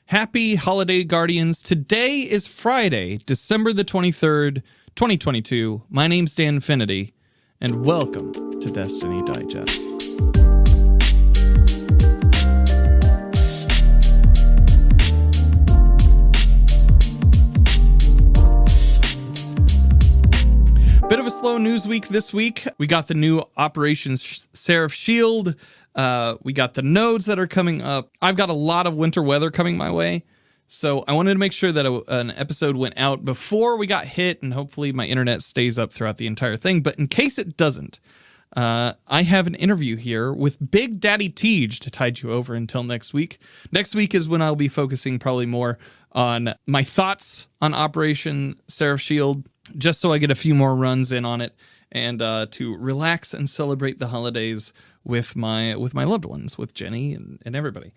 Happy holiday, Guardians. Today is Friday, December the 23rd, 2022. My name's Dan Infinity, and welcome to Destiny Digest. Bit of a slow news week this week. We got the new Operation Seraph Shield. We got the nodes that are coming up. I've got a lot of winter weather coming my way. So I wanted to make sure that an episode went out before we got hit, and hopefully my internet stays up throughout the entire thing. But in case it doesn't, I have an interview here with BigDaddyTeej to tide you over until next week. Next week is when I'll be focusing probably more on my thoughts on Operation Seraph Shield, just so I get a few more runs in on it and to relax and celebrate the holidays with my loved ones, with Jenny and everybody.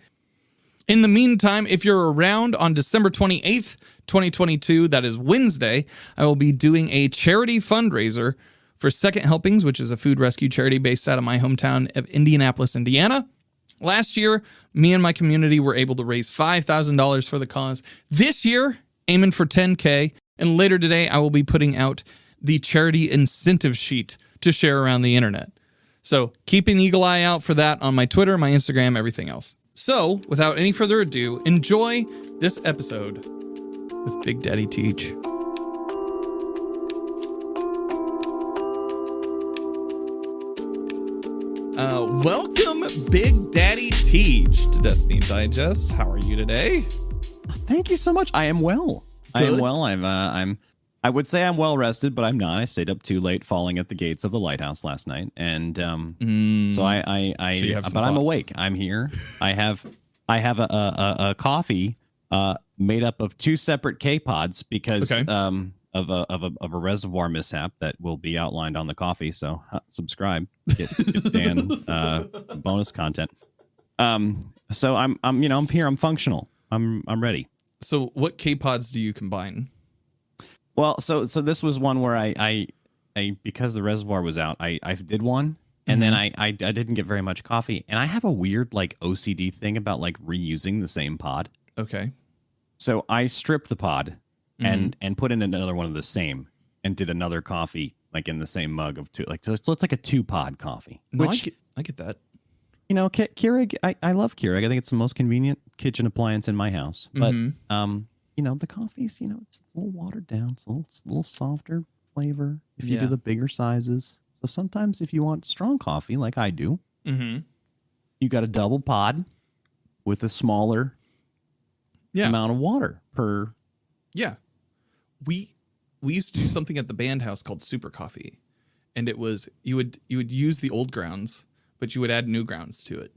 In the meantime, if you're around on December 28th, 2022, that is Wednesday, I will be doing a charity fundraiser for Second Helpings, which is a food rescue charity based out of my hometown of Indianapolis, Indiana. Last year, me and my community were able to raise $5,000 for the cause. This year, aiming for $10K. And later today, I will be putting out the charity incentive sheet to share around the internet. So keep an eagle eye out for that on my Twitter, my Instagram, everything else. So without any further ado, enjoy this episode with BigDaddyTeej. Welcome, BigDaddyTeej, to Destiny Digest. How are you today? Thank you so much. I am well. Good. I am well. I would say I'm well rested, but I'm not. I stayed up too late, falling at the gates of the lighthouse last night, and so I'm awake. I'm here. I have a coffee made up of two separate K-pods because of a reservoir mishap that will be outlined on the coffee. So subscribe, get Dan bonus content. So I'm here. I'm functional. I'm ready. So what K-pods do you combine? Well, so this was one where I because the reservoir was out, I did one, and then I didn't get very much coffee, and I have a weird like OCD thing about like reusing the same pod. Okay. So I stripped the pod and put in another one of the same, and did another coffee like in the same mug of two, like so it's like a 2-pod coffee. No, which, I get that. You know, Keurig, I love Keurig. I think it's the most convenient kitchen appliance in my house. But you know, the coffee's, you know, it's a little watered down. It's a little softer flavor if you do the bigger sizes. So sometimes if you want strong coffee like I do, you got a double pod with a smaller amount of water per. Yeah. We used to do something at the band house called Super Coffee. And it was you would use the old grounds, but you would add new grounds to it.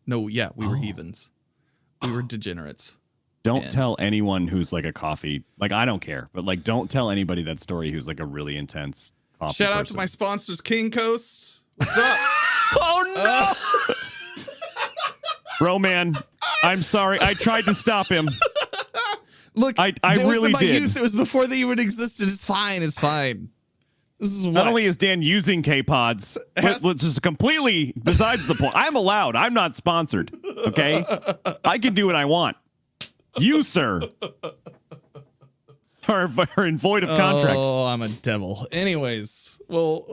We were heathens. We were degenerates. Don't tell anyone who's like a coffee, like I don't care, but like don't tell anybody that story who's like a really intense coffee Shout out to my sponsors, King Coast. What's up? Oh no! Bro, man, I'm sorry. I tried to stop him. Look, I really did. Youth. It was before they even existed. It's fine. It's fine. This is not only is Dan using K-pods, which is completely besides the point. I'm allowed. I'm not sponsored. Okay, I can do what I want. You, sir, are in void of contract. Oh, I'm a devil. Anyways, well,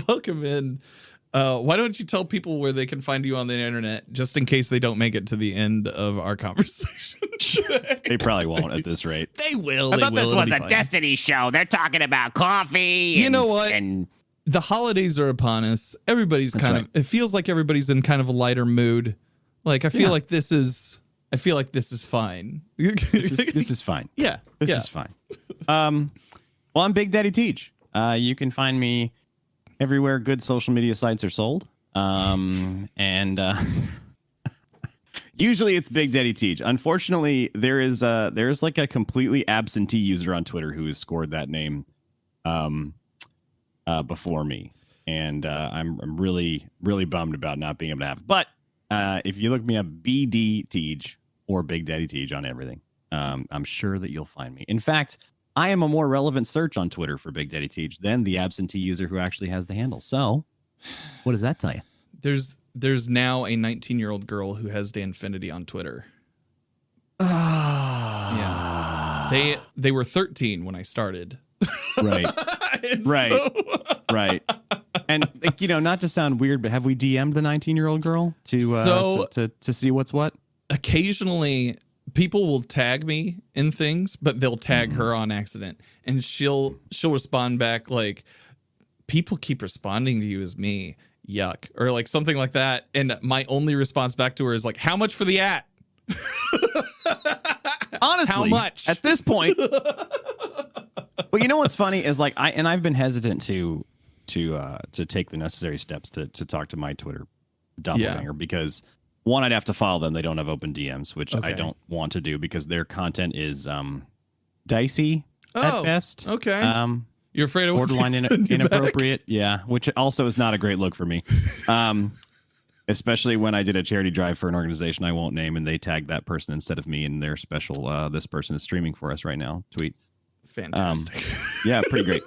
welcome in. Why don't you tell people where they can find you on the internet, just in case they don't make it to the end of our conversation? They probably won't at this rate. They will. I thought this was a Destiny show. They're talking about coffee. You know what? And the holidays are upon us. Everybody's it feels like everybody's in kind of a lighter mood. Like I feel like this is fine. This is fine. Yeah. This is fine. Well, I'm BigDaddyTeej. You can find me everywhere good social media sites are sold. Usually it's BigDaddyTeej. Unfortunately, there's like a completely absentee user on Twitter who has scored that name before me. And I'm really, really bummed about not being able to have it. But if you look me up, BDTeej or BigDaddyTeej on everything, I'm sure that you'll find me. In fact, I am a more relevant search on Twitter for BigDaddyTeej than the absentee user who actually has the handle. So what does that tell you? there's now a 19-year-old girl who has Danfinity on Twitter. Yeah. They were 13 when I started. Right. Right. And not to sound weird, but have we DM'd the 19-year-old girl to see what's what? Occasionally people will tag me in things, but they'll tag her on accident, and she'll respond back like, people keep responding to you as me, yuck, or like something like that. And my only response back to her is like, how much for the at? Honestly, how much at this point? But you know what's funny is like I've been hesitant to take the necessary steps to talk to my Twitter doppelganger because one, I'd have to follow them. They don't have open DMs, which I don't want to do because their content is dicey at best. Okay. You're afraid of borderline inappropriate. Yeah, which also is not a great look for me. Especially when I did a charity drive for an organization I won't name, and they tagged that person instead of me in their special. This person is streaming for us right now. Tweet. Fantastic. Yeah, pretty great.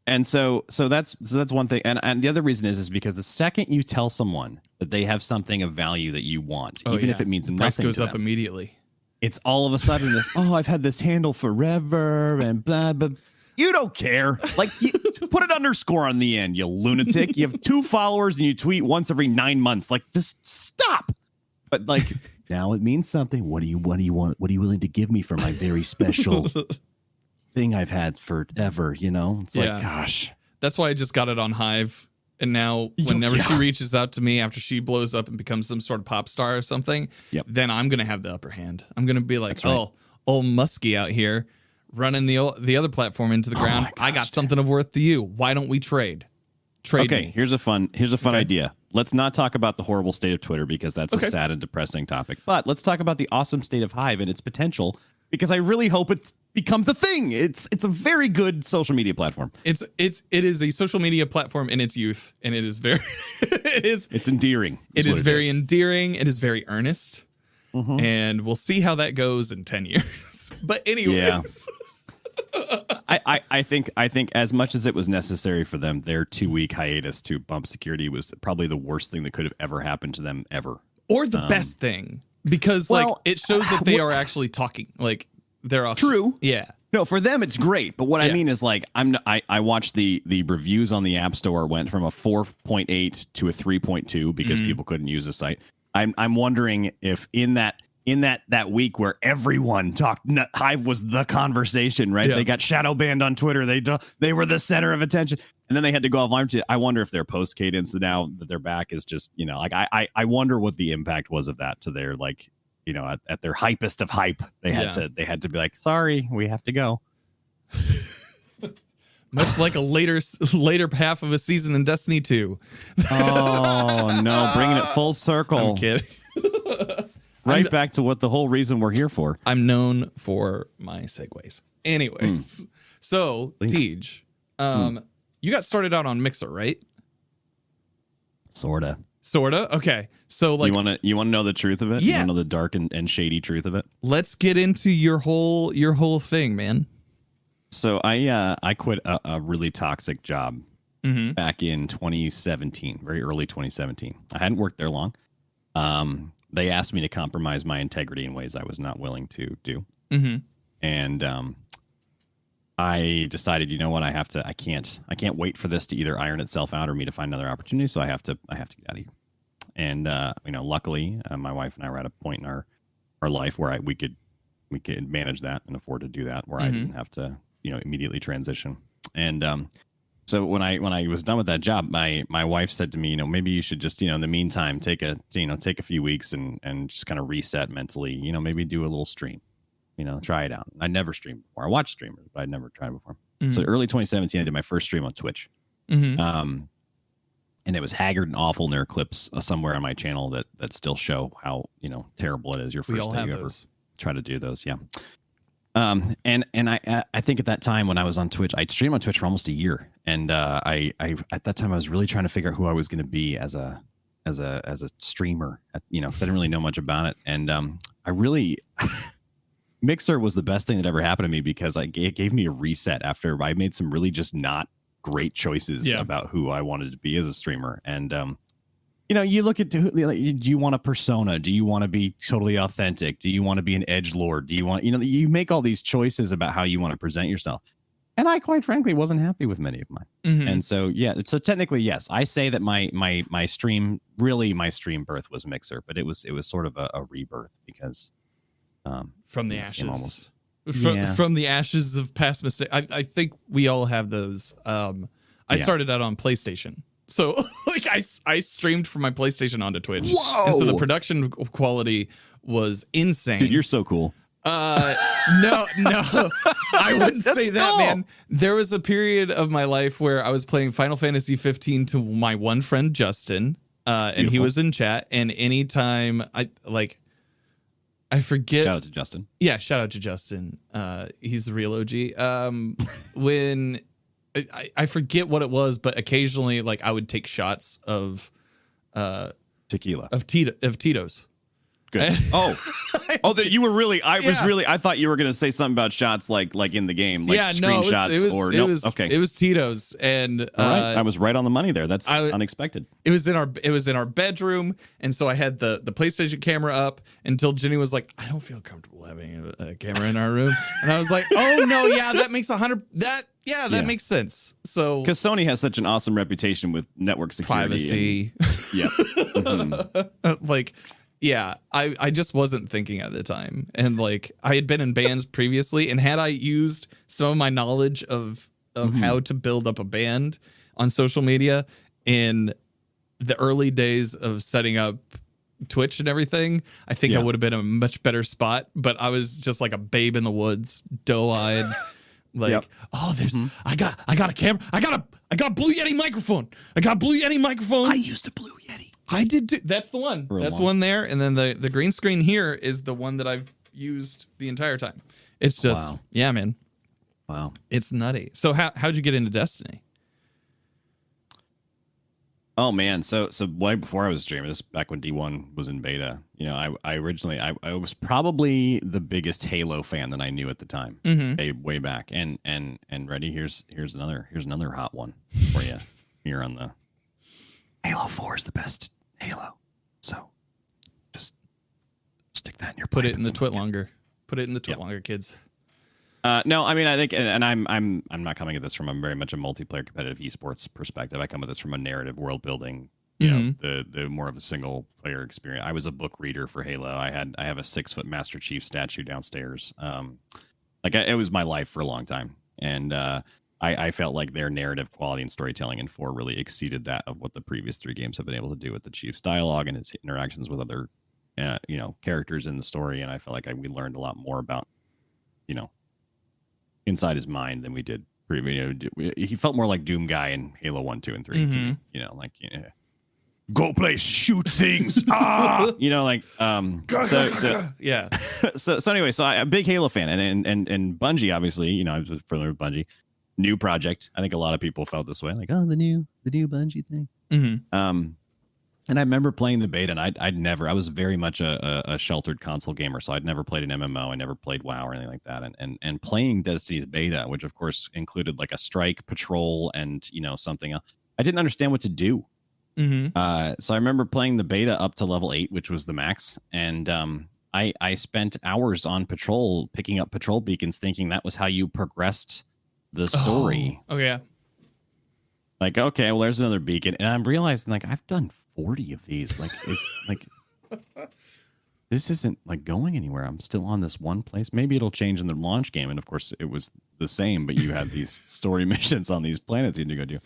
And so that's one thing, and the other reason is because the second you tell someone that they have something of value that you want, even if it means nothing, price goes to up them, immediately. It's all of a sudden this. Oh, I've had this handle forever, and blah blah. You don't care. Like, put an underscore on the end, you lunatic. You have 2 followers and you tweet once every 9 months. Like, just stop. But like, now it means something. What do you want? What are you willing to give me for my very special thing I've had forever? It's like, gosh. That's why I just got it on Hive. And now whenever she reaches out to me after she blows up and becomes some sort of pop star or something, then I'm going to have the upper hand. I'm going to be like, old Muskie out here running the other platform into the ground. I got something of worth to you. Why don't we trade? Okay, here's a fun idea. Let's not talk about the horrible state of Twitter because that's a sad and depressing topic. But let's talk about the awesome state of Hive and its potential, because I really hope it becomes a thing. It's a very good social media platform. It is a social media platform in its youth, and it is very it's endearing. It is very endearing. It is very earnest. And we'll see how that goes in 10 years. But anyways. I think as much as it was necessary for them, their 2-week hiatus to bump security was probably the worst thing that could have ever happened to them ever. Or the best thing, because it shows that they are actually talking. Like, they're all true. Yeah. No, for them it's great, but what I mean is like I watched the reviews on the App Store went from a 4.8 to a 3.2 because people couldn't use the site. I'm wondering if in that week where everyone talked, Hive was the conversation, right? They got shadow banned on Twitter. They were the center of attention, and then they had to go offline. I wonder if their post cadence now that they're back is just like I wonder what the impact was of that to their like at their hypest of hype. They had to be like, sorry, we have to go. Much like a later half of a season in Destiny 2. Oh no, bringing it full circle. I'm kidding. Right back to what the whole reason we're here for. I'm known for my segues. Anyways, so Teej, you got started out on Mixer, right? Sorta. Okay. So like, you want to know the truth of it? Yeah. You want to know the dark and shady truth of it? Let's get into your whole thing, man. So I quit a really toxic job back in 2017, very early 2017. I hadn't worked there long. They asked me to compromise my integrity in ways I was not willing to do. And I decided, you know what, I can't wait for this to either iron itself out or me to find another opportunity. So I have to get out of here. And luckily, my wife and I were at a point in our life where we could manage that and afford to do that, where I didn't have to immediately transition. And so when I was done with that job, my wife said to me, maybe you should just, in the meantime, take a few weeks and just kind of reset mentally, maybe do a little stream, try it out. I never streamed before. I watched streamers, but I'd never tried it before. So early 2017, I did my first stream on Twitch. And it was haggard and awful. And there are clips somewhere on my channel that still show how, terrible it is your first day you ever try to do those. Yeah. And I think at that time when I was on Twitch, I'd streamed on Twitch for almost a year. And I at that time I was really trying to figure out who I was going to be as a streamer, because I didn't really know much about it. And I really Mixer was the best thing that ever happened to me because it gave me a reset after I made some really just not great choices about who I wanted to be as a streamer. And you look at, do you want a persona? Do you want to be totally authentic? Do you want to be an edgelord? Do you want, you make all these choices about how you want to present yourself. And I, quite frankly, wasn't happy with many of mine. And so, so technically, yes, I say that my stream birth was Mixer, but it was sort of a rebirth because from the ashes, from the ashes of past mistakes. I think we all have those. I started out on PlayStation. So like I streamed from my PlayStation onto Twitch. Whoa! And so the production quality was insane. Dude, you're so cool. No, I wouldn't say that, man. There was a period of my life where I was playing Final Fantasy 15 to my one friend Justin, and he was in chat. And anytime I forget. Shout out to Justin. Yeah, shout out to Justin. He's the real OG. When I forget what it was, but occasionally, like, I would take shots of tequila of Tito's. Good. That you were really. I thought you were gonna say something about shots like in the game, like screenshots It was Tito's, and right. I was right on the money there. That's unexpected. It was in our bedroom, and so I had the PlayStation camera up until Jenny was like, "I don't feel comfortable having a camera in our room," and I was like, "Oh no, yeah, that makes that makes sense." So because Sony has such an awesome reputation with network security, privacy, like. Yeah, I just wasn't thinking at the time. And like I had been in bands previously, and had I used some of my knowledge of how to build up a band on social media in the early days of setting up Twitch and everything, I think I would have been in a much better spot. But I was just like a babe in the woods, doe-eyed. Like, I got a camera. I got a Blue Yeti microphone. I used a Blue Yeti. I did too. That's the one. That's the one there. And then the green screen here is the one that I've used the entire time. It's just, yeah, man. Wow. It's nutty. So how'd you get into Destiny? Oh man. So way before I was streaming, this back when D1 was in beta, I originally, I was probably the biggest Halo fan that I knew at the time, way back. And ready, here's another hot one for you here on the Halo 4 is the best Halo. So just stick that in your put it in the twit longer. Put it in the twit longer, kids. No, I mean, I think, and I'm not coming at this from very much a multiplayer competitive esports perspective. I come at this from a narrative world building, the more of a single player experience. I was a book reader for Halo. I have a 6-foot Master Chief statue downstairs. It was my life for a long time. And, I felt like their narrative quality and storytelling in 4 really exceeded that of what the previous 3 games have been able to do with the Chief's dialogue and his interactions with other, characters in the story. And I felt like we learned a lot more about, inside his mind than we did. He felt more like Doom guy in Halo 1, 2, and 3. Go place, shoot things. Yeah. So anyway, so I'm a big Halo fan, and Bungie, obviously, I was familiar with Bungie. New project. I think a lot of people felt this way, like, oh, the new Bungie thing. And I remember playing the beta, and I was very much a sheltered console gamer, so I'd never played an MMO. I never played WoW or anything like that. And playing Destiny's beta, which of course included like a strike, patrol, and something else, I didn't understand what to do. So I remember playing the beta up to level 8, which was the max, and I spent hours on patrol, picking up patrol beacons, thinking that was how you progressed the story. Oh yeah. Like, okay, well, there's another beacon, and I'm realizing like I've done 40 of these. Like, it's like this isn't like going anywhere. I'm still on this one place. Maybe it'll change in the launch game, and of course, it was the same. But you had these story missions on these planets you had to go do.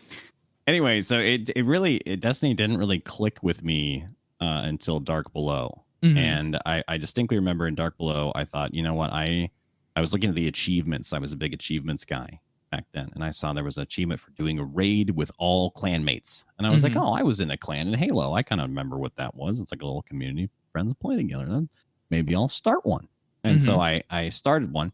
Anyway, so Destiny didn't really click with me until Dark Below, and I distinctly remember in Dark Below, I thought, you know what, I was looking at the achievements. I was a big achievements guy back then, and I saw there was an achievement for doing a raid with all clanmates, and I was like, oh, I was in a clan in Halo. I kind of remember what that was. It's like a little community of friends play together. Maybe I'll start one. And so I started one,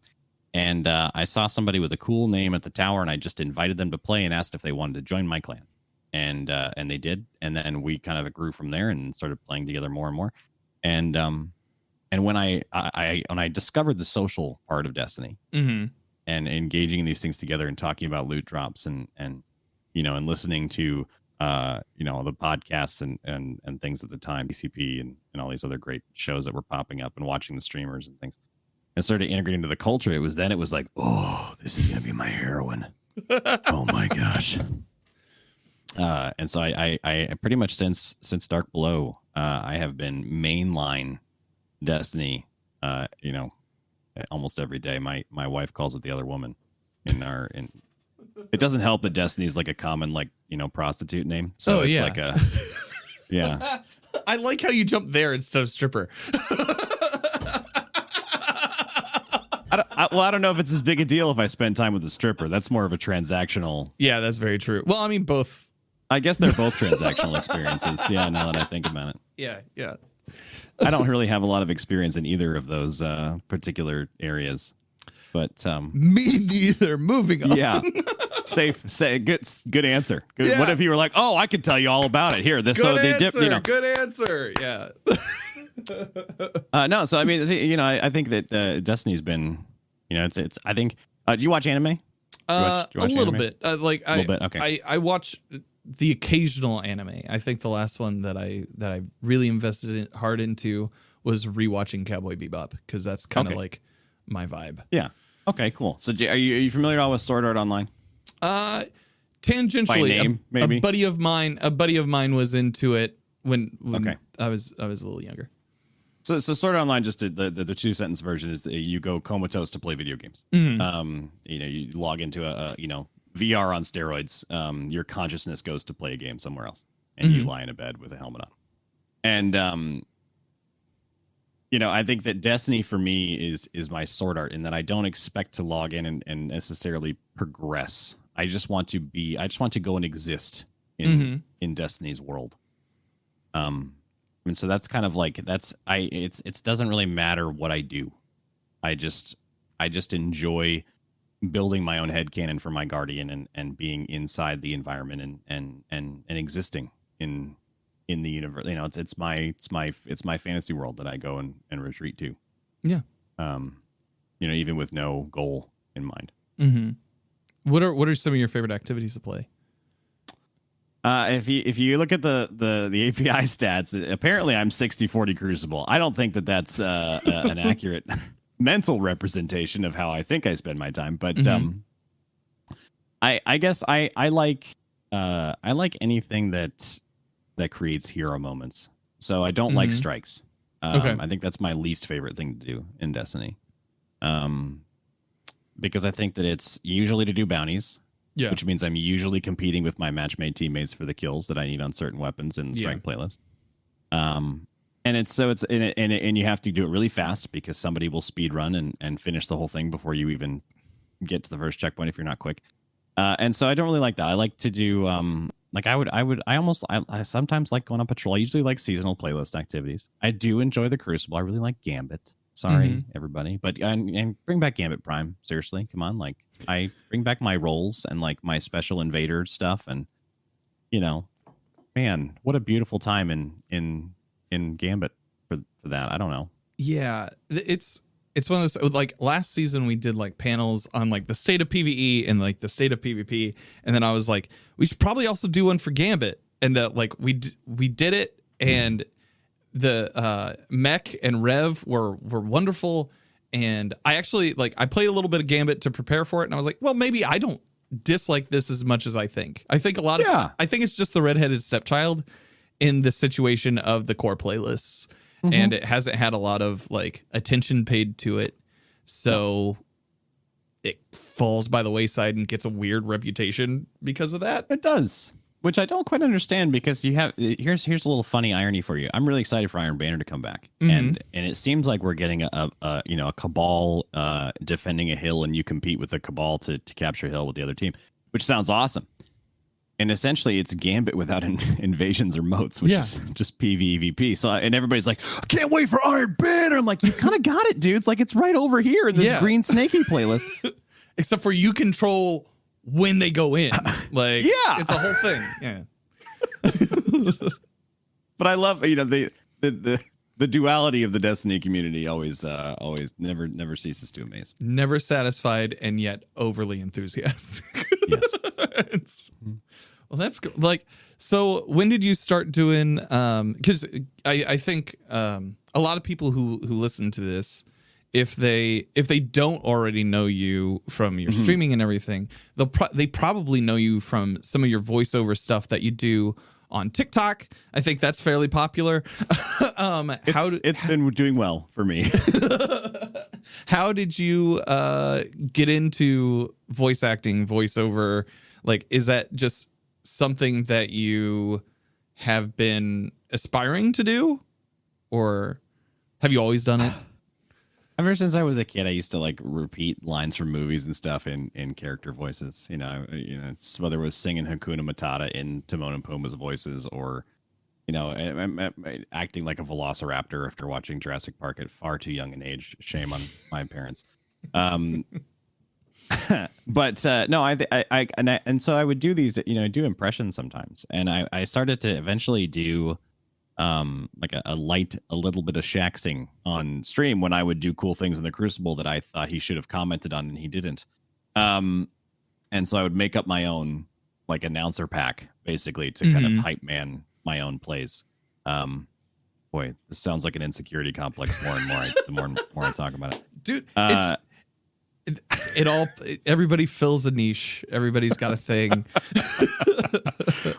and I saw somebody with a cool name at the tower, and I just invited them to play and asked if they wanted to join my clan, and they did, and then we kind of grew from there and started playing together more and more, and when I discovered the social part of Destiny. And engaging in these things together and talking about loot drops and and listening to the podcasts and things at the time, BCP and all these other great shows that were popping up, and watching the streamers and things, and started integrating into the culture. It was like, oh, this is gonna be my heroin. Oh my gosh. And so I pretty much since Dark Below, I have been mainline Destiny, almost every day. My wife calls it the other woman it doesn't help that Destiny is like a common, prostitute name. So it's like a, yeah. I like how you jumped there instead of stripper. I don't know if it's as big a deal if I spend time with a stripper. That's more of a transactional. Yeah, that's very true. Well, I mean, both. I guess they're both transactional experiences. Yeah, now that I think about it. Yeah. I don't really have a lot of experience in either of those particular areas. But me neither. Moving on. Yeah. Safe. Say good answer. Good. Yeah. What if you were like, oh, I could tell you all about it here? This good so answer, they dip. Good answer. Yeah. No. So I mean, I think that Destiny's been, it's. I think. Do you watch anime? A little bit. A little bit. Okay. I watch the occasional anime. I think the last one that I really invested hard into was rewatching Cowboy Bebop, because that's kind of like my vibe. Yeah. Okay. Cool. So are you familiar at all with Sword Art Online? Tangentially, by name, maybe. A buddy of mine was into it when I was a little younger. So Sword Art Online, just the 2-sentence version is you go comatose to play video games. Mm-hmm. You log into a VR on steroids. Your consciousness goes to play a game somewhere else, and you lie in a bed with a helmet on. And I think that Destiny for me is my Sword Art, in that I don't expect to log in and necessarily progress. I just want to go and exist in Destiny's world. And so that's kind of like it doesn't really matter what I do. I just enjoy building my own headcanon for my Guardian and being inside the environment and existing in the universe. It's my fantasy world that I go and retreat to. Yeah. Even with no goal in mind. Mm-hmm. What are some of your favorite activities to play? If you look at the API stats, apparently I'm 60-40 Crucible. I don't think that's an accurate mental representation of how I think I spend my time, but I guess I like anything that creates hero moments. So I don't like strikes. I think that's my least favorite thing to do in Destiny. Because I think that it's usually to do bounties. Yeah. Which means I'm usually competing with my match-made teammates for the kills that I need on certain weapons in the strike playlist. And you have to do it really fast, because somebody will speed run and finish the whole thing before you even get to the first checkpoint if you're not quick. And so I don't really like that. I like to do I sometimes like going on patrol. I usually like seasonal playlist activities. I do enjoy the Crucible. I really like Gambit. Sorry, everybody, but and bring back Gambit Prime. Seriously, come on! Like, I bring back my roles and like my special invader stuff, and man, what a beautiful time in Gambit for that. I don't know. Yeah, it's one of those, like last season we did like panels on like the state of PvE and like the state of PvP, and then I was like, we should probably also do one for Gambit, and like we did it, and the Mech and Rev were wonderful, and I actually I played a little bit of Gambit to prepare for it, and I was like, well, maybe I don't dislike this as much as I think. I think I think it's just the redheaded stepchild in the situation of the core playlists, and it hasn't had a lot of like attention paid to it, so it falls by the wayside and gets a weird reputation because of that. It does. Which I don't quite understand, because here's a little funny irony for you. I'm really excited for Iron Banner to come back, and it seems like we're getting a Cabal defending a hill, and you compete with the Cabal to capture a hill with the other team, which sounds awesome. And essentially, it's Gambit without invasions or moats, which is just PvEVP. So and everybody's like, I can't wait for Iron Banner. I'm like, you've kind of got it, dude. It's like it's right over here in this green snaky playlist, except for you control when they go in. Like, it's a whole thing. Yeah. But I love, the duality of the Destiny community always never ceases to amaze. Never satisfied and yet overly enthusiastic. Yes. Well, that's good. Like, so when did you start doing? Because I think a lot of people who listen to this, if they don't already know you from your streaming and everything, they probably know you from some of your voiceover stuff that you do on TikTok. I think that's fairly popular. It's been doing well for me. How did you get into voice acting, voiceover? Like, is that just something that you have been aspiring to do, or have you always done it? Ever since I was a kid, I used to like repeat lines from movies and stuff in character voices. It's whether it was singing Hakuna Matata in Timon and Pumbaa's voices, or acting like a velociraptor after watching Jurassic Park at far too young an age. Shame on my parents. But no, so I would do these, do impressions sometimes, and I started to eventually do like a little bit of shaxing on stream when I would do cool things in the Crucible that I thought he should have commented on and he didn't. And so I would make up my own like announcer pack basically to kind of hype man my own plays. Boy, this sounds like an insecurity complex more and more the more I talk about it. Dude, everybody fills a niche. Everybody's got a thing.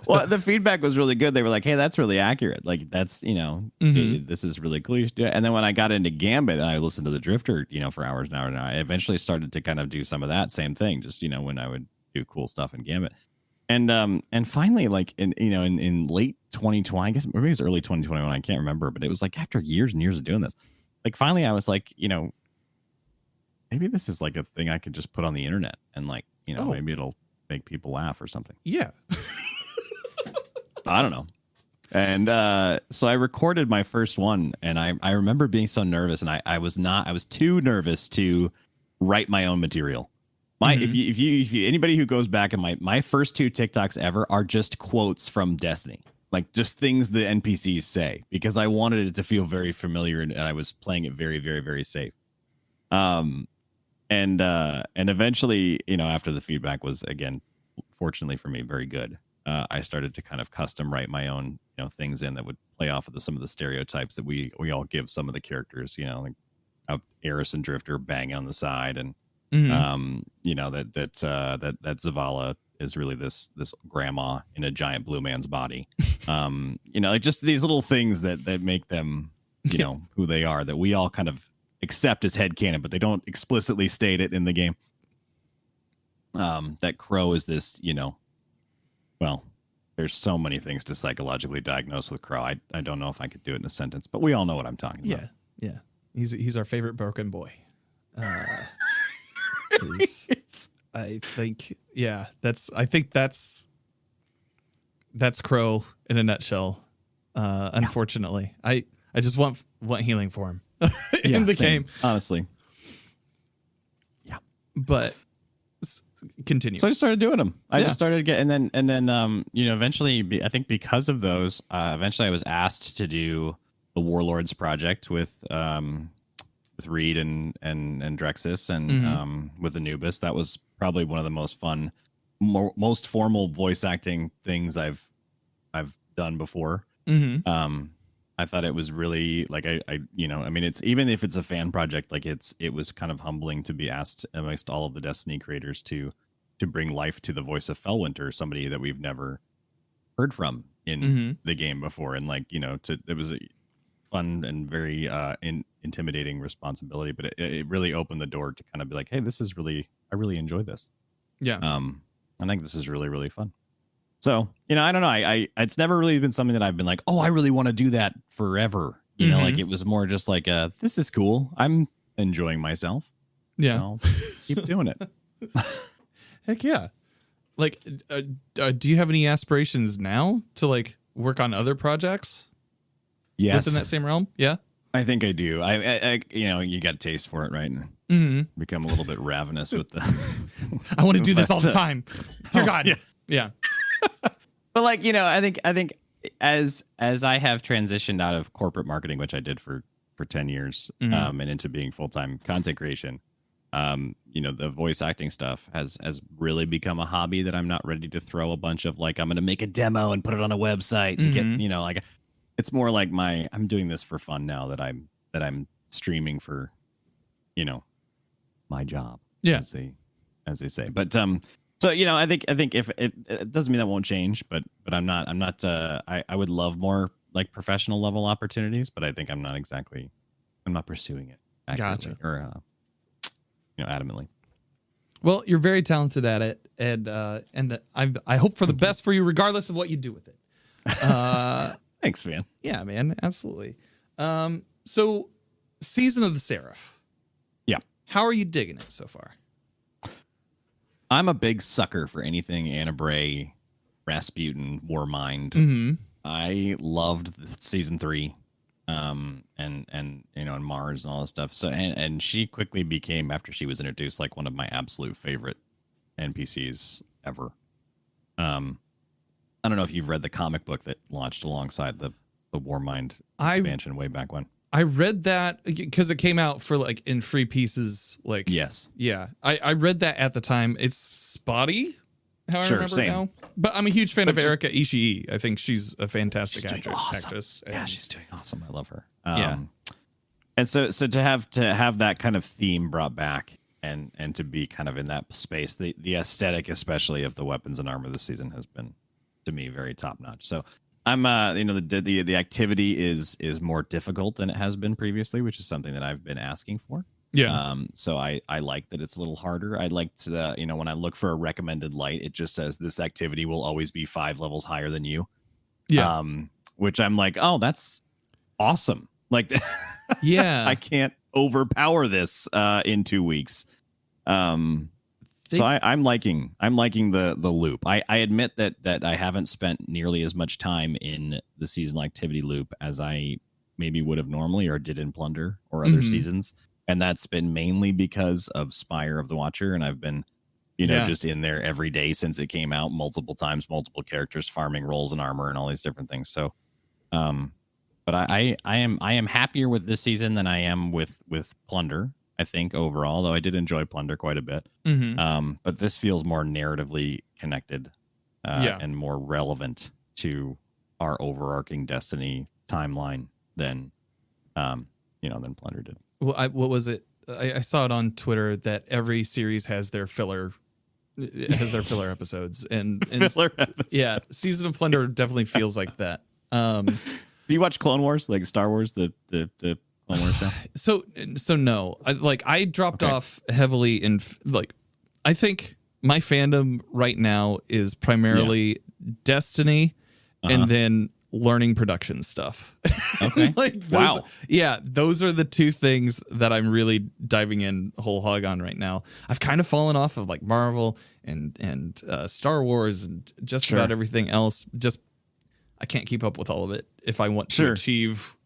Well, the feedback was really good. They were like, hey, that's really accurate. Like, that's, this is really cool. You should do it. And then when I got into Gambit and I listened to the Drifter, for hours and hours and hours, I eventually started to kind of do some of that same thing. Just, when I would do cool stuff in Gambit. And finally, like in late 2020, I guess maybe it was early 2021, I can't remember, but it was like after years and years of doing this, like finally I was like, maybe this is like a thing I could just put on the internet and like, maybe it'll make people laugh or something. Yeah. I don't know. And so I recorded my first one, and I remember being so nervous, and I was too nervous to write my own material. If you anybody who goes back, and my first 2 TikToks ever are just quotes from Destiny, like just things the NPCs say, because I wanted it to feel very familiar, and I was playing it very, very, very safe. And eventually, after the feedback was, again, fortunately for me, very good, I started to kind of custom write my own, things in that would play off of some of the stereotypes that we all give some of the characters, like how Eris and Drifter banging on the side, and that Zavala is really this grandma in a giant blue man's body. Like just these little things that make them, who they are, that we all kind of accept as headcanon, but they don't explicitly state it in the game. That Crow is this, well, there's so many things to psychologically diagnose with Crow. I don't know if I could do it in a sentence, but we all know what I'm talking about. Yeah. He's our favorite broken boy. I think that's Crow in a nutshell. Unfortunately, I just want healing for him in the game, honestly. Yeah, but continue. So I just started doing them. I just started getting, and then eventually, I think because of those, eventually I was asked to do the Warlords project with Reed and Drexus and with Anubis. That was probably one of the most fun, most formal voice acting things I've done before. I thought it was really like it's, even if it's a fan project, like it was kind of humbling to be asked amongst all of the Destiny creators to bring life to the voice of Fellwinter, somebody that we've never heard from in the game before, and it was a fun and very intimidating responsibility, but it really opened the door to kind of be like, hey, I really enjoy this. Yeah. I think this is really, really fun. So, I don't know. It's never really been something that I've been like, oh, I really want to do that forever. Like it was more just like, this is cool. I'm enjoying myself. Yeah. I'll keep doing it. Heck yeah. Like, do you have any aspirations now to like work on other projects? Yes. Within that same realm? Yeah. I think I do. I you got a taste for it, right? And become a little bit ravenous with the. I want to do this all the time. Dear God. Yeah. But I think as I have transitioned out of corporate marketing, which I did for 10 years, and into being full-time content creation, The voice acting stuff has really become a hobby that I'm not ready to throw a bunch of like, I'm going to make a demo and put it on a website and get, like it's more like I'm doing this for fun now that I'm streaming for, my job. Yeah. As they say. But, so, I think if it doesn't mean that won't change, but I'm not, I would love more like professional level opportunities, but I think I'm not pursuing it accurately or, adamantly. Well, you're very talented at it, and I hope for the best for you, regardless of what you do with it. Thanks, man. Yeah, man, absolutely. So, Season of the Seraph. Yeah. How are you digging it so far? I'm a big sucker for anything Anna Bray, Rasputin, Warmind. Mm-hmm. I loved season 3. And Mars and all this stuff. So and she quickly became, after she was introduced, like one of my absolute favorite NPCs ever. I don't know if you've read the comic book that launched alongside the Warmind expansion way back when. I read that because it came out for like in free pieces. Like, yes, yeah, I read that at the time. It's spotty. How I remember same. it now. But I'm a huge fan of Erika Ishii. I think she's a fantastic actress. Yeah, she's doing awesome. I love her. Yeah. And so to have that kind of theme brought back and to be kind of in that space, the aesthetic, especially of the weapons and armor this season, has been to me very top notch. So I'm the activity is more difficult than it has been previously, which is something that I've been asking for. Yeah. So I like that it's a little harder. I'd like to, when I look for a recommended light, it just says this activity will always be 5 levels higher than you. Yeah. Which I'm like, oh, that's awesome. Like, yeah, I can't overpower this in 2 weeks. So I'm liking the loop. I admit that I haven't spent nearly as much time in the seasonal activity loop as I maybe would have normally or did in Plunder or other seasons. And that's been mainly because of Spire of the Watcher. And I've been, just in there every day since it came out, multiple times, multiple characters, farming rolls and armor and all these different things. So, but I am happier with this season than I am with Plunder, I think, overall, though I did enjoy Plunder quite a bit. But this feels more narratively connected and more relevant to our overarching Destiny timeline than Plunder did. Well, what was it? I saw it on Twitter that every series has their filler episodes, and filler episodes. Yeah, Season of Plunder definitely feels like that. Do you watch Clone Wars, like Star Wars, the Clone Wars show? So no, I dropped off heavily in I think my fandom right now is primarily Destiny, and then learning production stuff. Okay. Those are the 2 things that I'm really diving in whole hog on right now. I've kind of fallen off of like Marvel and Star Wars and just about everything else. Just I can't keep up with all of it if I want to achieve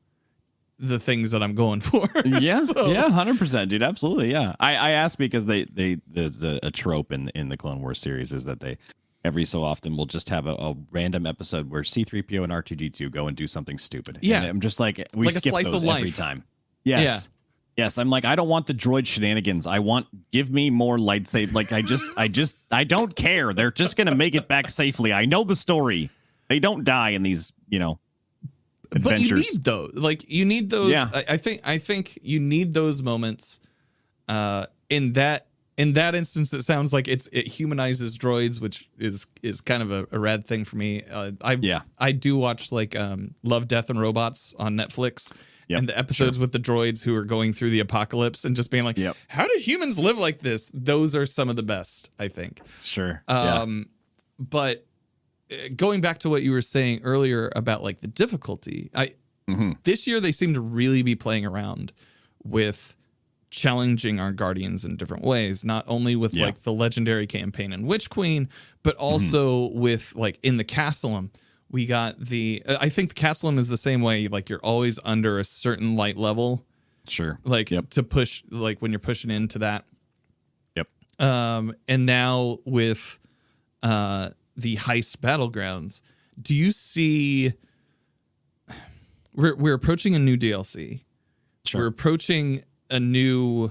the things that I'm going for. Yeah, 100%, dude. Absolutely, yeah. I asked because there's a trope in the Clone Wars series is that they every so often we'll just have a random episode where C-3PO and R2-D2 go and do something stupid. Yeah. And I'm just like, we skip those every time. Yes. Yeah. Yes. I'm like, I don't want the droid shenanigans. Give me more lightsaber. Like, I don't care. They're just going to make it back safely. I know the story. They don't die in these, adventures. But you need those. Like, you need those. Yeah. I think you need those moments in that instance. It sounds like it humanizes droids, which is kind of a rad thing for me. I do watch like Love, Death, and Robots on Netflix, and the episodes with the droids who are going through the apocalypse and just being like, how do humans live like this? Those are some of the best, I think. Sure. But going back to what you were saying earlier about like the difficulty, this year they seem to really be playing around with challenging our guardians in different ways, not only with like the legendary campaign and Witch Queen, but also with like in the Castlum. We got I think the Castlum is the same way. Like you're always under a certain light level. Sure. Like to push, like when you're pushing into that. Yep. And now with the Heist Battlegrounds, do you see we're approaching a new DLC. Sure. We're approaching a new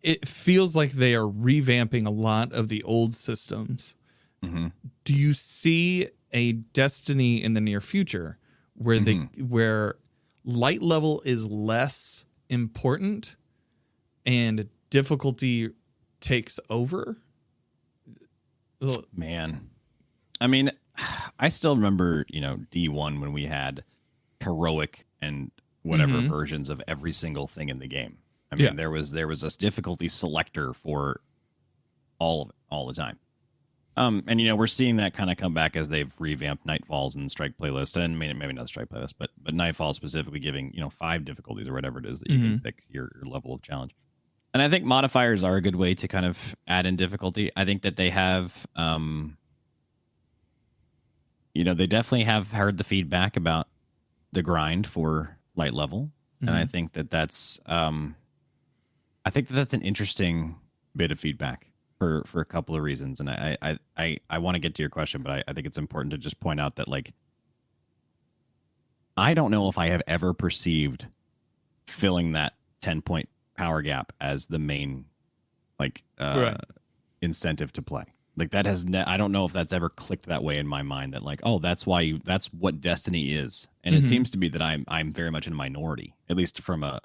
it feels like they are revamping a lot of the old systems. Mm-hmm. Do you see a Destiny in the near future where where light level is less important and difficulty takes over? Man, I mean, I still remember, D1 when we had heroic and whatever versions of every single thing in the game. I mean, there was this difficulty selector for all of it, all the time. And we're seeing that kind of come back as they've revamped Nightfalls and Strike Playlist, and maybe not Strike Playlist, but Nightfall specifically giving 5 difficulties or whatever it is that you can pick your level of challenge. And I think modifiers are a good way to kind of add in difficulty. I think that they have, they definitely have heard the feedback about the grind for light level, and I think that that's an interesting bit of feedback for a couple of reasons. And I want to get to your question, but I think it's important to just point out that, like, I don't know if I have ever perceived filling that 10-point power gap as the main incentive to play. Like, that has I don't know if that's ever clicked that way in my mind, that like, oh, that's what Destiny is. And it seems to be that I'm very much in a minority, at least from a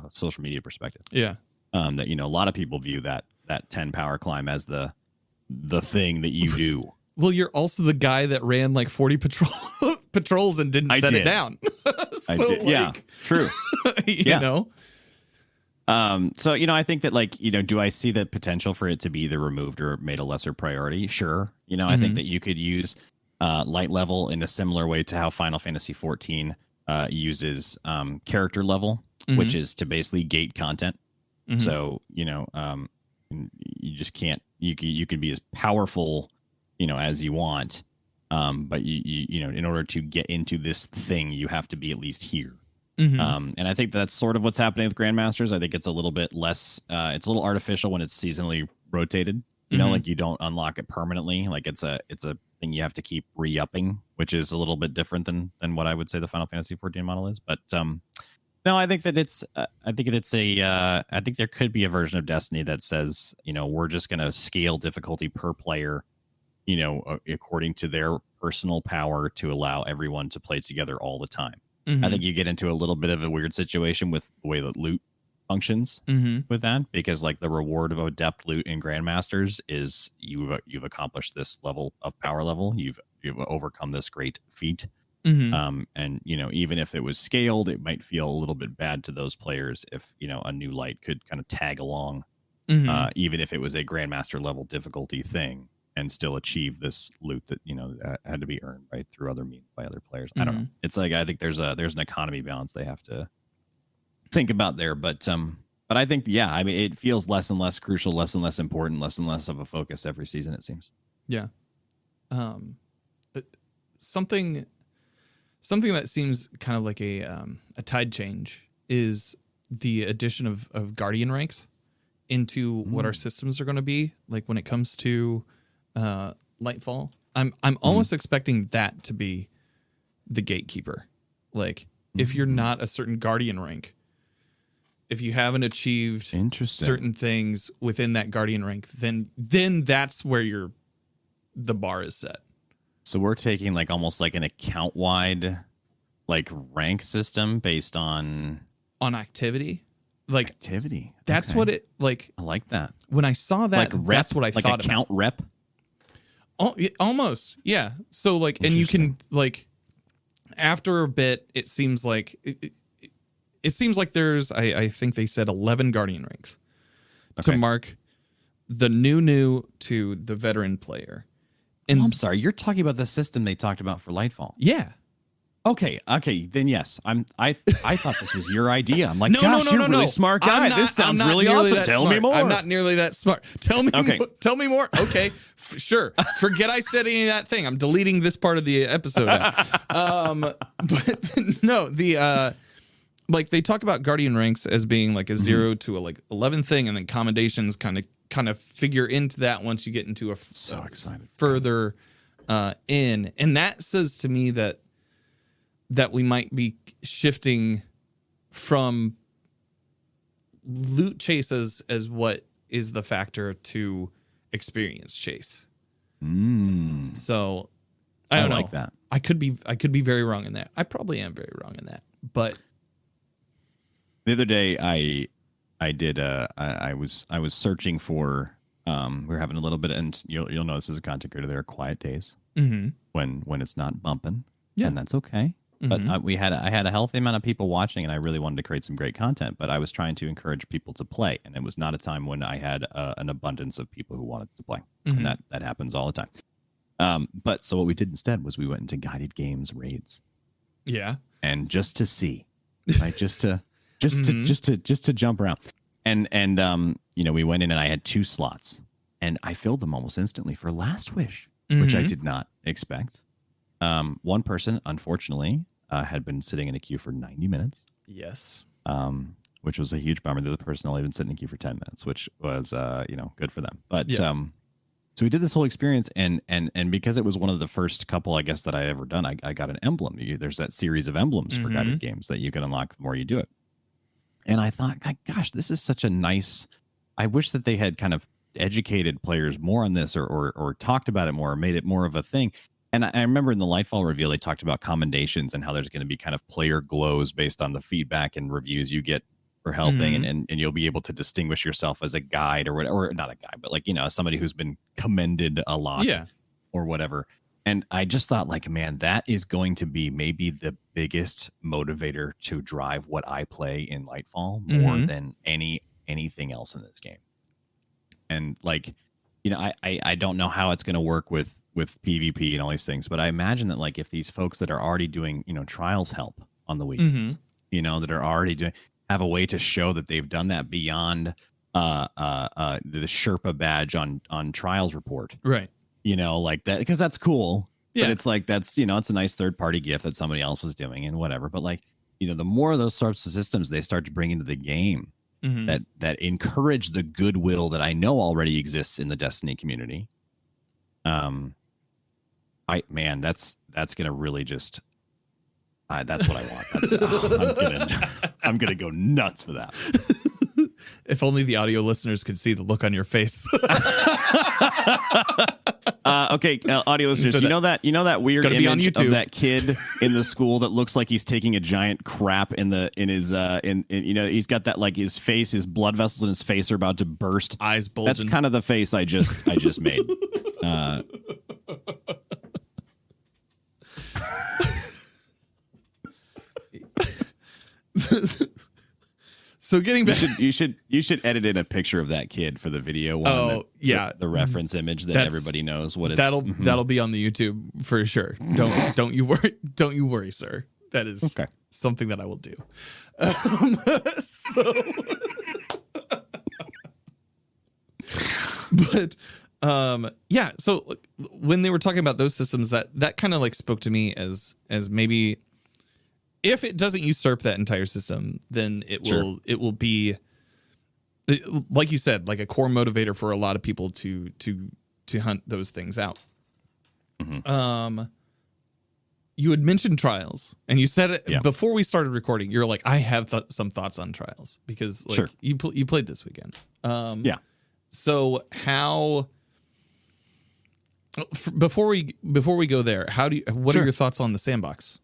social media perspective. Yeah. That a lot of people view that 10 power climb as the thing that you do. Well, you're also the guy that ran like 40 patrols and didn't set it down. I did. Yeah, true. you know. So, I think that, like, do I see the potential for it to be either removed or made a lesser priority? Sure. I think that you could use light level in a similar way to how Final Fantasy 14 uses character level, which is to basically gate content. So, you just can't, you can be as powerful, as you want. But you in order to get into this thing, you have to be at least here. And I think that's sort of what's happening with Grandmasters. I think it's a little bit less, it's a little artificial when it's seasonally rotated, like you don't unlock it permanently. Like it's a thing you have to keep re-upping, which is a little bit different than what I would say the Final Fantasy 14 model is. But, no, I think that I think there could be a version of Destiny that says, we're just going to scale difficulty per player, according to their personal power to allow everyone to play together all the time. I think you get into a little bit of a weird situation with the way that loot functions with that, because like the reward of adept loot in Grandmasters is you've accomplished this level of power level. You've overcome this great feat. And even if it was scaled, it might feel a little bit bad to those players if a new light could kind of tag along, even if it was a Grandmaster level difficulty thing, and still achieve this loot that had to be earned through other means by other players. I don't know. It's like, I think there's an economy balance they have to think about there, but I think it feels less and less crucial, less and less important, less and less of a focus every season, it seems. Yeah. Something that seems kind of like a tide change is the addition of Guardian ranks into what our systems are going to be like when it comes to Lightfall. I'm almost expecting that to be the gatekeeper. Like, if you're not a certain Guardian rank, if you haven't achieved certain things within that Guardian rank, then that's where the bar is set. So we're taking like almost like an account wide like rank system based on activity. Like activity. That's what it like. I like that. When I saw that, like that's what I thought about. Account rep. Almost, yeah. So like, and you can like, after a bit, it seems like there's I think they said 11 Guardian ranks to mark the new to the veteran player. And I'm sorry, you're talking about the system they talked about for Lightfall. Yeah. Okay, then yes. I thought this was your idea. I'm like, you're a really smart guy. This sounds really awesome. Tell me more. I'm not nearly that smart. Tell me more. Okay, sure. Forget I said any of that thing. I'm deleting this part of the episode now. But no, like they talk about Guardian ranks as being like a 0 to a like 11 thing, and then commendations kind of figure into that once you get into a so excited further in, and that says to me that we might be shifting from loot chase as what is the factor to experience chase. So I don't know. like that. I could be very wrong in that. I probably am very wrong in that. But the other day I was searching for we were having a little bit, and you'll notice as a content creator there are quiet days when it's not bumping. Yeah. And that's okay. But I had a healthy amount of people watching, and I really wanted to create some great content. But I was trying to encourage people to play, and it was not a time when I had an abundance of people who wanted to play, and that happens all the time. But so what we did instead was we went into guided games raids. Yeah, and just to see, right, just to jump around, and we went in, and I had 2 slots, and I filled them almost instantly for Last Wish, which I did not expect. One person, unfortunately, had been sitting in a queue for 90 minutes. Yes. Which was a huge bummer. The other person only been sitting in a queue for 10 minutes, which was, good for them. But so we did this whole experience, and because it was one of the first couple, I guess, that I ever done, I got an emblem. There's that series of emblems for guided games that you can unlock the more you do it. And I thought, gosh, this is such a nice. I wish that they had kind of educated players more on this, or talked about it more, or made it more of a thing. And I remember in the Lightfall reveal, they talked about commendations and how there's going to be kind of player glows based on the feedback and reviews you get for helping. And you'll be able to distinguish yourself as a guide or not a guide, but as somebody who's been commended a lot or whatever. And I just thought, man, that is going to be maybe the biggest motivator to drive what I play in Lightfall more than anything else in this game. And I don't know how it's going to work with PvP and all these things, but I imagine that if these folks that are already doing trials help on the weekends, that are already doing, have a way to show that they've done that beyond the Sherpa badge on trials report, right? Like that, because that's cool. Yeah. But it's that's it's a nice third party gift that somebody else is doing and whatever. But the more of those sorts of systems they start to bring into the game that encourage the goodwill that I know already exists in the Destiny community. That's gonna really just that's what I want. I'm gonna go nuts for that. If only the audio listeners could see the look on your face. Okay, audio listeners, you know that weird image of that kid in the school that looks like he's taking a giant crap in his he's got that his face, his blood vessels in his face are about to burst. Eyes bulging. That's kind of the face I just made. So getting back, you should edit in a picture of that kid for the video one. Oh, yeah, the reference image that everybody knows what it's. That'll be on the YouTube for sure. Don't you worry. Don't you worry, sir. That is something that I will do. So when they were talking about those systems, that kind of spoke to me as maybe, if it doesn't usurp that entire system, then it will be, like you said, a core motivator for a lot of people to hunt those things out. You had mentioned trials, and you said it before we started recording. You're like, I have some thoughts on trials because you played this weekend. So how? Before we go there, what are your thoughts on the sandbox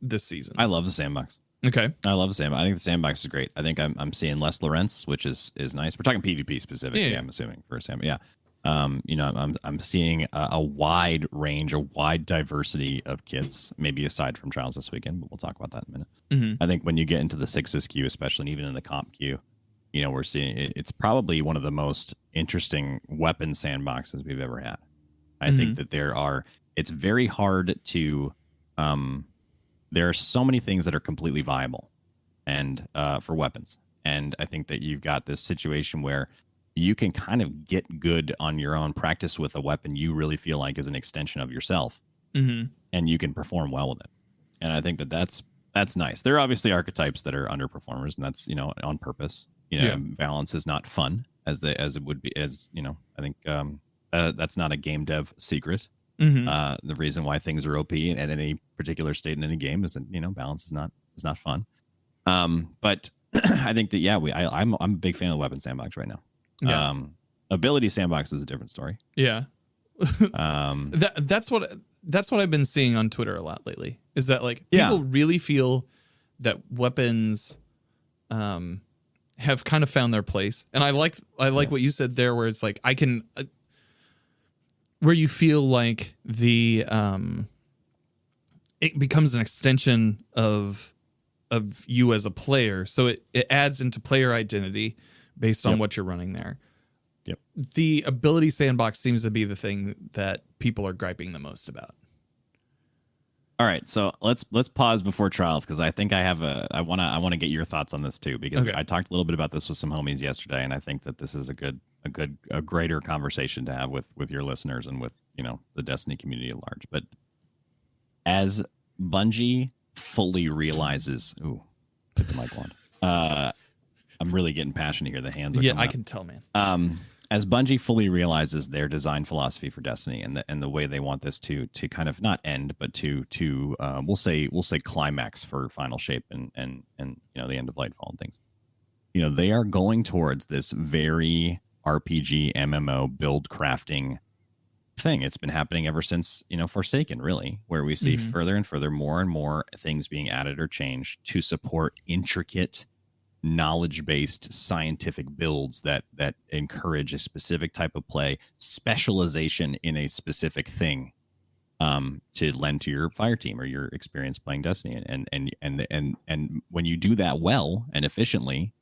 this season? I love the sandbox. Okay. I love the sandbox. I think the sandbox is great. I think I'm seeing less Lorentz, which is nice. We're talking PvP specifically, I'm assuming, for a sandbox. Yeah. I'm seeing a wide range, a wide diversity of kids, maybe aside from trials this weekend, but we'll talk about that in a minute. I think when you get into the 6s queue, especially, and even in the comp queue, we're seeing it's probably one of the most interesting weapon sandboxes we've ever had. I think that it's very hard to, there are so many things that are completely viable and for weapons. And I think that you've got this situation where you can kind of get good on your own, practice with a weapon you really feel like is an extension of yourself, and you can perform well with it. And I think that that's nice. There are obviously archetypes that are underperformers, and that's on purpose. Balance is not fun as it would be. I think that's not a game dev secret. The reason why things are OP at any particular state in any game is that balance is not fun. But I think that I'm a big fan of Weapon Sandbox right now. Yeah. Ability Sandbox is a different story. Yeah. That's what I've been seeing on Twitter a lot lately. Is that like people really feel that weapons have kind of found their place, and I like what you said there, where it's like I can where you feel like the it becomes an extension of you as a player, so it adds into player identity based on what you're running there. Yep. The ability sandbox seems to be the thing that people are griping the most about. All right, so let's pause before trials, because I think I want to get your thoughts on this too, because I talked a little bit about this with some homies yesterday, and I think that this is a greater conversation to have with your listeners and with the Destiny community at large. But as Bungie fully realizes, hit the mic wand. I'm really getting passionate here. The hands are coming I up. can tell, man. As Bungie fully realizes their design philosophy for Destiny and the way they want this to kind of not end, but to we'll say climax for final shape and the end of Lightfall and things. They are going towards this very RPG MMO build crafting thing. It's been happening ever since Forsaken, really, where we see further and further more and more things being added or changed to support intricate, knowledge-based scientific builds that encourage a specific type of play, specialization in a specific thing, to lend to your fire team or your experience playing Destiny. And when you do that well and efficiently,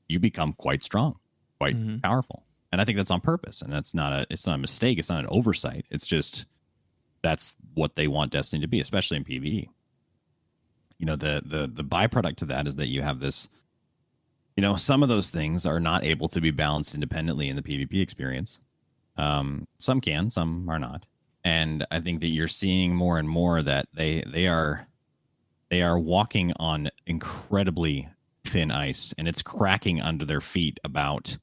you become quite strong, quite powerful. And I think that's on purpose, and it's not a mistake. It's not an oversight. It's just that's what they want Destiny to be, especially in PvE. The byproduct of that is that you have this. Some of those things are not able to be balanced independently in the PvP experience. Some can, some are not. And I think that you're seeing more and more that they are walking on incredibly thin ice, and it's cracking under their feet about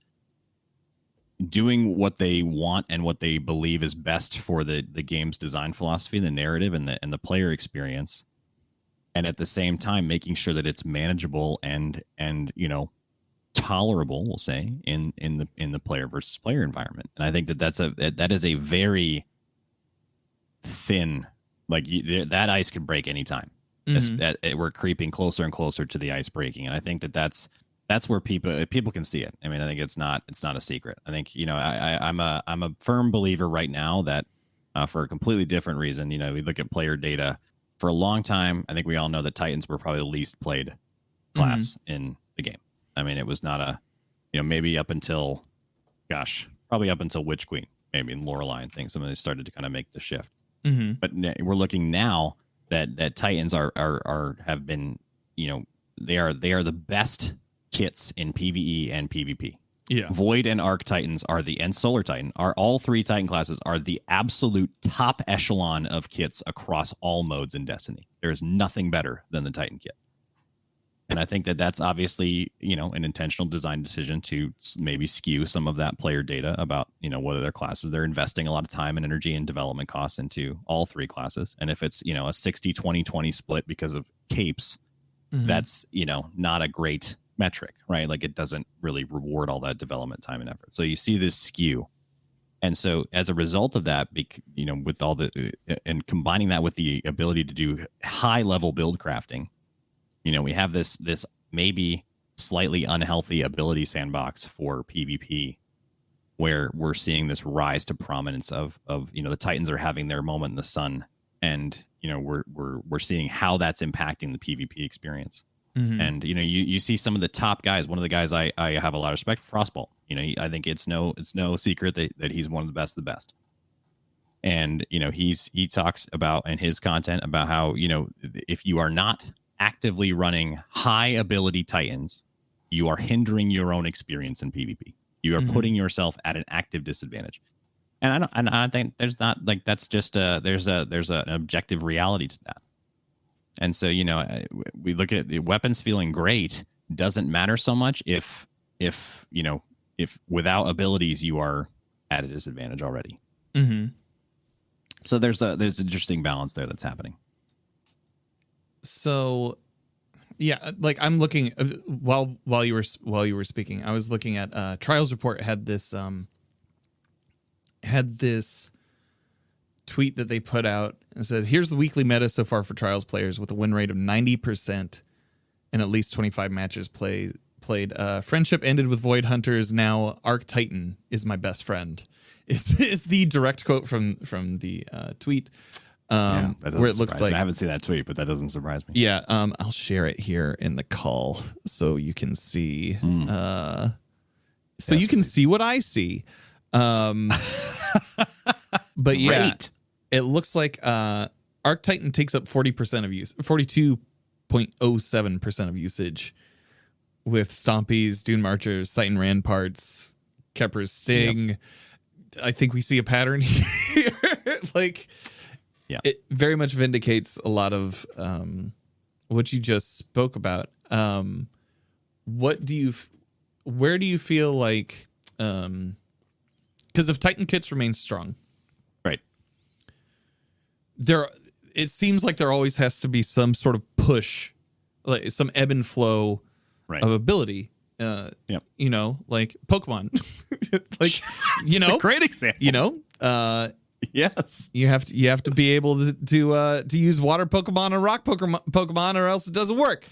doing what they want and what they believe is best for the game's design philosophy, the narrative, and the player experience. And at the same time, making sure that it's manageable and tolerable, we'll say, in the player versus player environment. And I think that is a very thin, that ice could break anytime. We're creeping closer and closer to the ice breaking, and I think that's where people can see it. I mean, I think it's not a secret. I think I'm a firm believer right now that for a completely different reason. We look at player data. For a long time, I think we all know that Titans were probably the least played class in the game. I mean, it was not maybe up until, probably up until Witch Queen, maybe in Lorelei and things. Some of they started to kind of make the shift. But we're looking now that Titans have been, they are the best kits in PvE and PvP. Yeah. Void and Arc Titans and Solar Titan all three Titan classes are the absolute top echelon of kits across all modes in Destiny. There is nothing better than the Titan kit. And I think that that's obviously, an intentional design decision to maybe skew some of that player data about, whether their classes, they're investing a lot of time and energy and development costs into all three classes. And if it's, a 60-20-20 split because of capes, that's, not a great metric, right? Like it doesn't really reward all that development time and effort. So you see this skew. And so as a result of that, with all and combining that with the ability to do high level build crafting, we have this maybe slightly unhealthy ability sandbox for PvP, where we're seeing this rise to prominence of the Titans are having their moment in the sun, and we're seeing how that's impacting the PvP experience. And you see some of the top guys. One of the guys I have a lot of respect for, Frostbolt. I think it's no secret that he's one of the best. And he talks about in his content about how if you are not actively running high ability Titans, you are hindering your own experience in PvP. You are putting yourself at an active disadvantage. And I think there's not that's just there's an objective reality to that. And so we look at the weapons feeling great doesn't matter so much if without abilities you are at a disadvantage already. So there's an interesting balance there that's happening. So Yeah, like I'm looking while you were speaking, I was looking at Trials Report had this tweet that they put out and said, "Here's the weekly meta so far for Trials players with a win rate of 90% and at least 25 matches played. Friendship ended with Void Hunters. Now Arc Titan is my best friend." Is the direct quote from the tweet. That where it looks like I haven't seen that tweet, but that doesn't surprise me. Yeah, I'll share it here in the call so you can see. You can see what I see. But yeah, Great. It looks like Arc Titan takes up 40% of use, 42.07% of usage, with Stompies, Dune Marchers, Titan Ramparts, Kepper's Sting. Yep. I think we see a pattern here. It very much vindicates a lot of what you just spoke about. Where do you feel like, because if Titan kits remain strong, right? It seems like there always has to be some sort of push, like some ebb and flow of ability. You know, like Pokemon, like, you know, it's a great example. You know, yes, you have to be able to use water Pokemon or rock Pokemon, or else it doesn't work.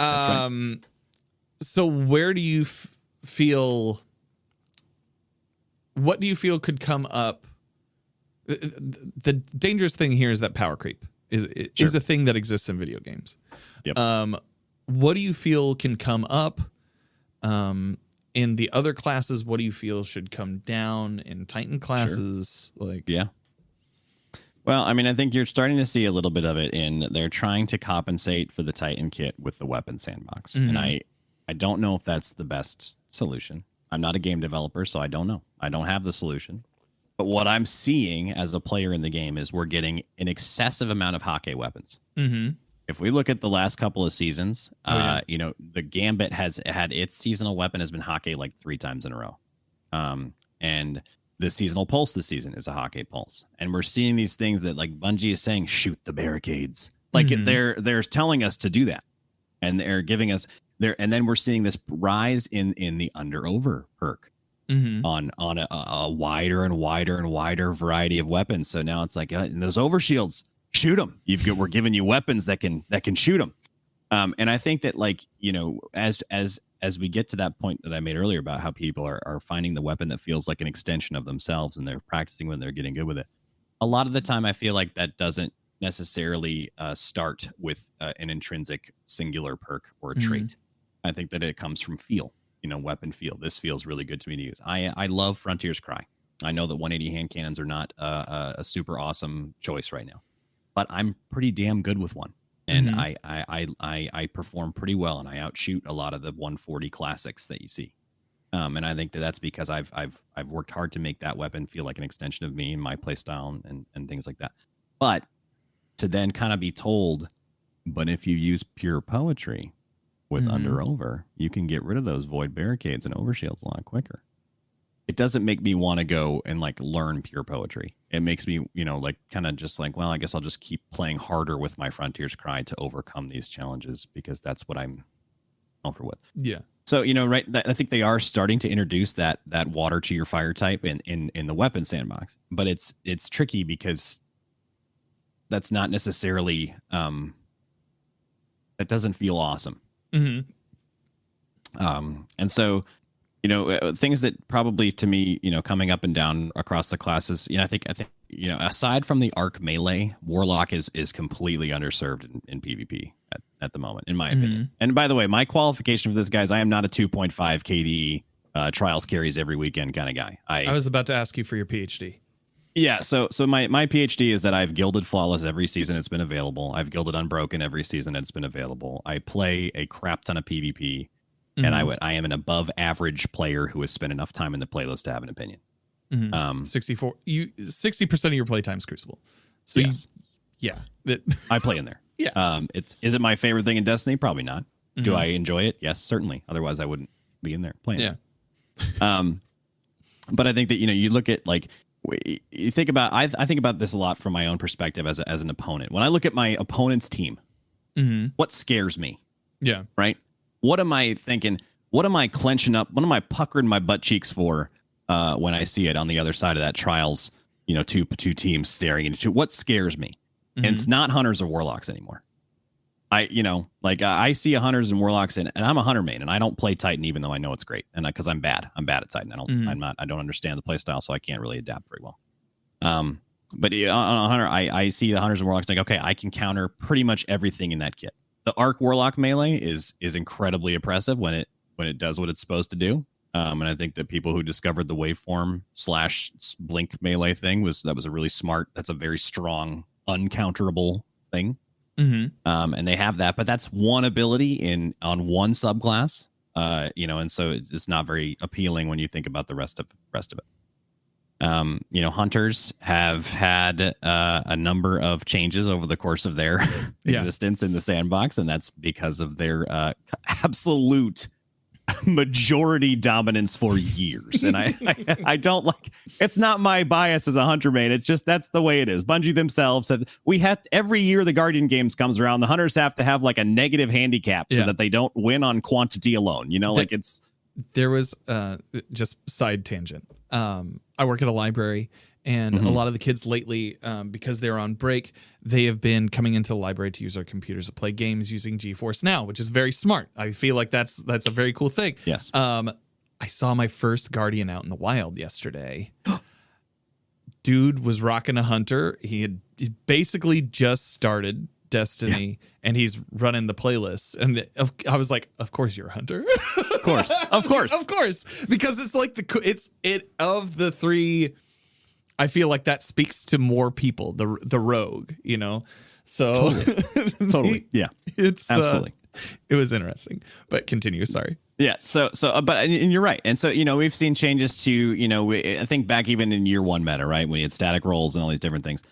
Right. So where do you feel? What do you feel could come up? The dangerous thing here is that power creep is a thing that exists in video games. Yep. What do you feel can come up? In the other classes, what do you feel should come down in Titan classes? Sure. Well, I mean, I think you're starting to see a little bit of it in they're trying to compensate for the Titan kit with the weapon sandbox. Mm-hmm. And I don't know if that's the best solution. I'm not a game developer, so I don't know. I don't have the solution. But what I'm seeing as a player in the game is we're getting an excessive amount of Hake weapons. Mm-hmm. If we look at the last couple of seasons, you know, the Gambit has had its seasonal weapon has been Hake like 3 times in a row. And the seasonal pulse this season is a Hake pulse. And we're seeing these things that like Bungie is saying, shoot the barricades. Like they're telling us to do that. And they're giving us there. And then we're seeing this rise in the under over perk on a wider and wider and wider variety of weapons. So now it's like those overshields. Shoot them. We're giving you weapons that can shoot them. And I think that, like, you know, as we get to that point that I made earlier about how people are finding the weapon that feels like an extension of themselves and they're practicing when they're getting good with it. A lot of the time I feel like that doesn't necessarily start with an intrinsic singular perk or a trait. I think that it comes from feel, you know, weapon feel. This feels really good to me to use. I love Frontier's Cry. I know that 180 hand cannons are not a super awesome choice right now. But I'm pretty damn good with one, and I perform pretty well, and I outshoot a lot of the 140 classics that you see. And I think that's because I've worked hard to make that weapon feel like an extension of me and my play style and things like that. But to then kind of be told, but if you use pure poetry with under over, you can get rid of those void barricades and overshields a lot quicker. It doesn't make me want to go and like learn pure poetry. It makes me, you know, like kind of just like, well, I guess I'll just keep playing harder with my Frontier's Cry to overcome these challenges because that's what I'm comfortable with. Yeah. So, you know, right. I think they are starting to introduce that water to your fire type in the weapon sandbox, but it's tricky because that's not necessarily that doesn't feel awesome. And so, you know, things that probably to me, you know, coming up and down across the classes, you know, I think, you know, aside from the arc melee, Warlock is completely underserved in PvP at the moment, in my opinion. And by the way, my qualification for this, guys, I am not a 2.5 KD trials carries every weekend kind of guy. I was about to ask you for your PhD. Yeah, so my PhD is that I've gilded Flawless every season it's been available. I've gilded Unbroken every season it's been available. I play a crap ton of PvP. And I am an above average player who has spent enough time in the playlist to have an opinion. 60% of your playtime is Crucible. So yes. I play in there. Yeah. Is it my favorite thing in Destiny? Probably not. Do I enjoy it? Yes, certainly. Otherwise I wouldn't be in there playing. Yeah. But I think that, you know, you look at like, you think about, I think about this a lot from my own perspective as an opponent. When I look at my opponent's team, what scares me? Yeah. Right. What am I thinking? What am I clenching up? What am I puckering my butt cheeks for when I see it on the other side of that trials? Two teams staring at each other. What scares me? And it's not hunters or warlocks anymore. I see a hunters and warlocks and I'm a hunter main and I don't play Titan even though I know it's great and because I'm bad at Titan. I don't understand the play style, so I can't really adapt very well. But on a hunter, I see the hunters and warlocks like, okay, I can counter pretty much everything in that kit. The arc warlock melee is incredibly oppressive when it does what it's supposed to do. And I think that people who discovered the waveform / blink melee thing was a really smart. That's a very strong uncounterable thing. And they have that, but that's one ability on one subclass, and so it's not very appealing when you think about the rest of it. Hunters have had a number of changes over the course of their existence in the sandbox, and that's because of their absolute majority dominance for years. And I don't like, it's not my bias as a hunter main. It's just, that's the way it is. Bungie themselves every year the Guardian games comes around, the hunters have to have like a negative handicap so that they don't win on quantity alone. There was just side tangent. I work at a library, and a lot of the kids lately, because they're on break, they have been coming into the library to use their computers to play games using GeForce Now, which is very smart. I feel like that's a very cool thing. Yes. I saw my first Guardian out in the wild yesterday. Dude was rocking a hunter. He basically just started Destiny, and he's running the playlist. And I was like, "Of course you're a hunter." Of course, of course, because it's like of the three. I feel like that speaks to more people, the rogue, So totally. Yeah. It's absolutely. It was interesting. But continue, sorry. Yeah, but you're right. And so, we've seen changes to, I think back even in year one meta, right? When you had static rolls and all these different things.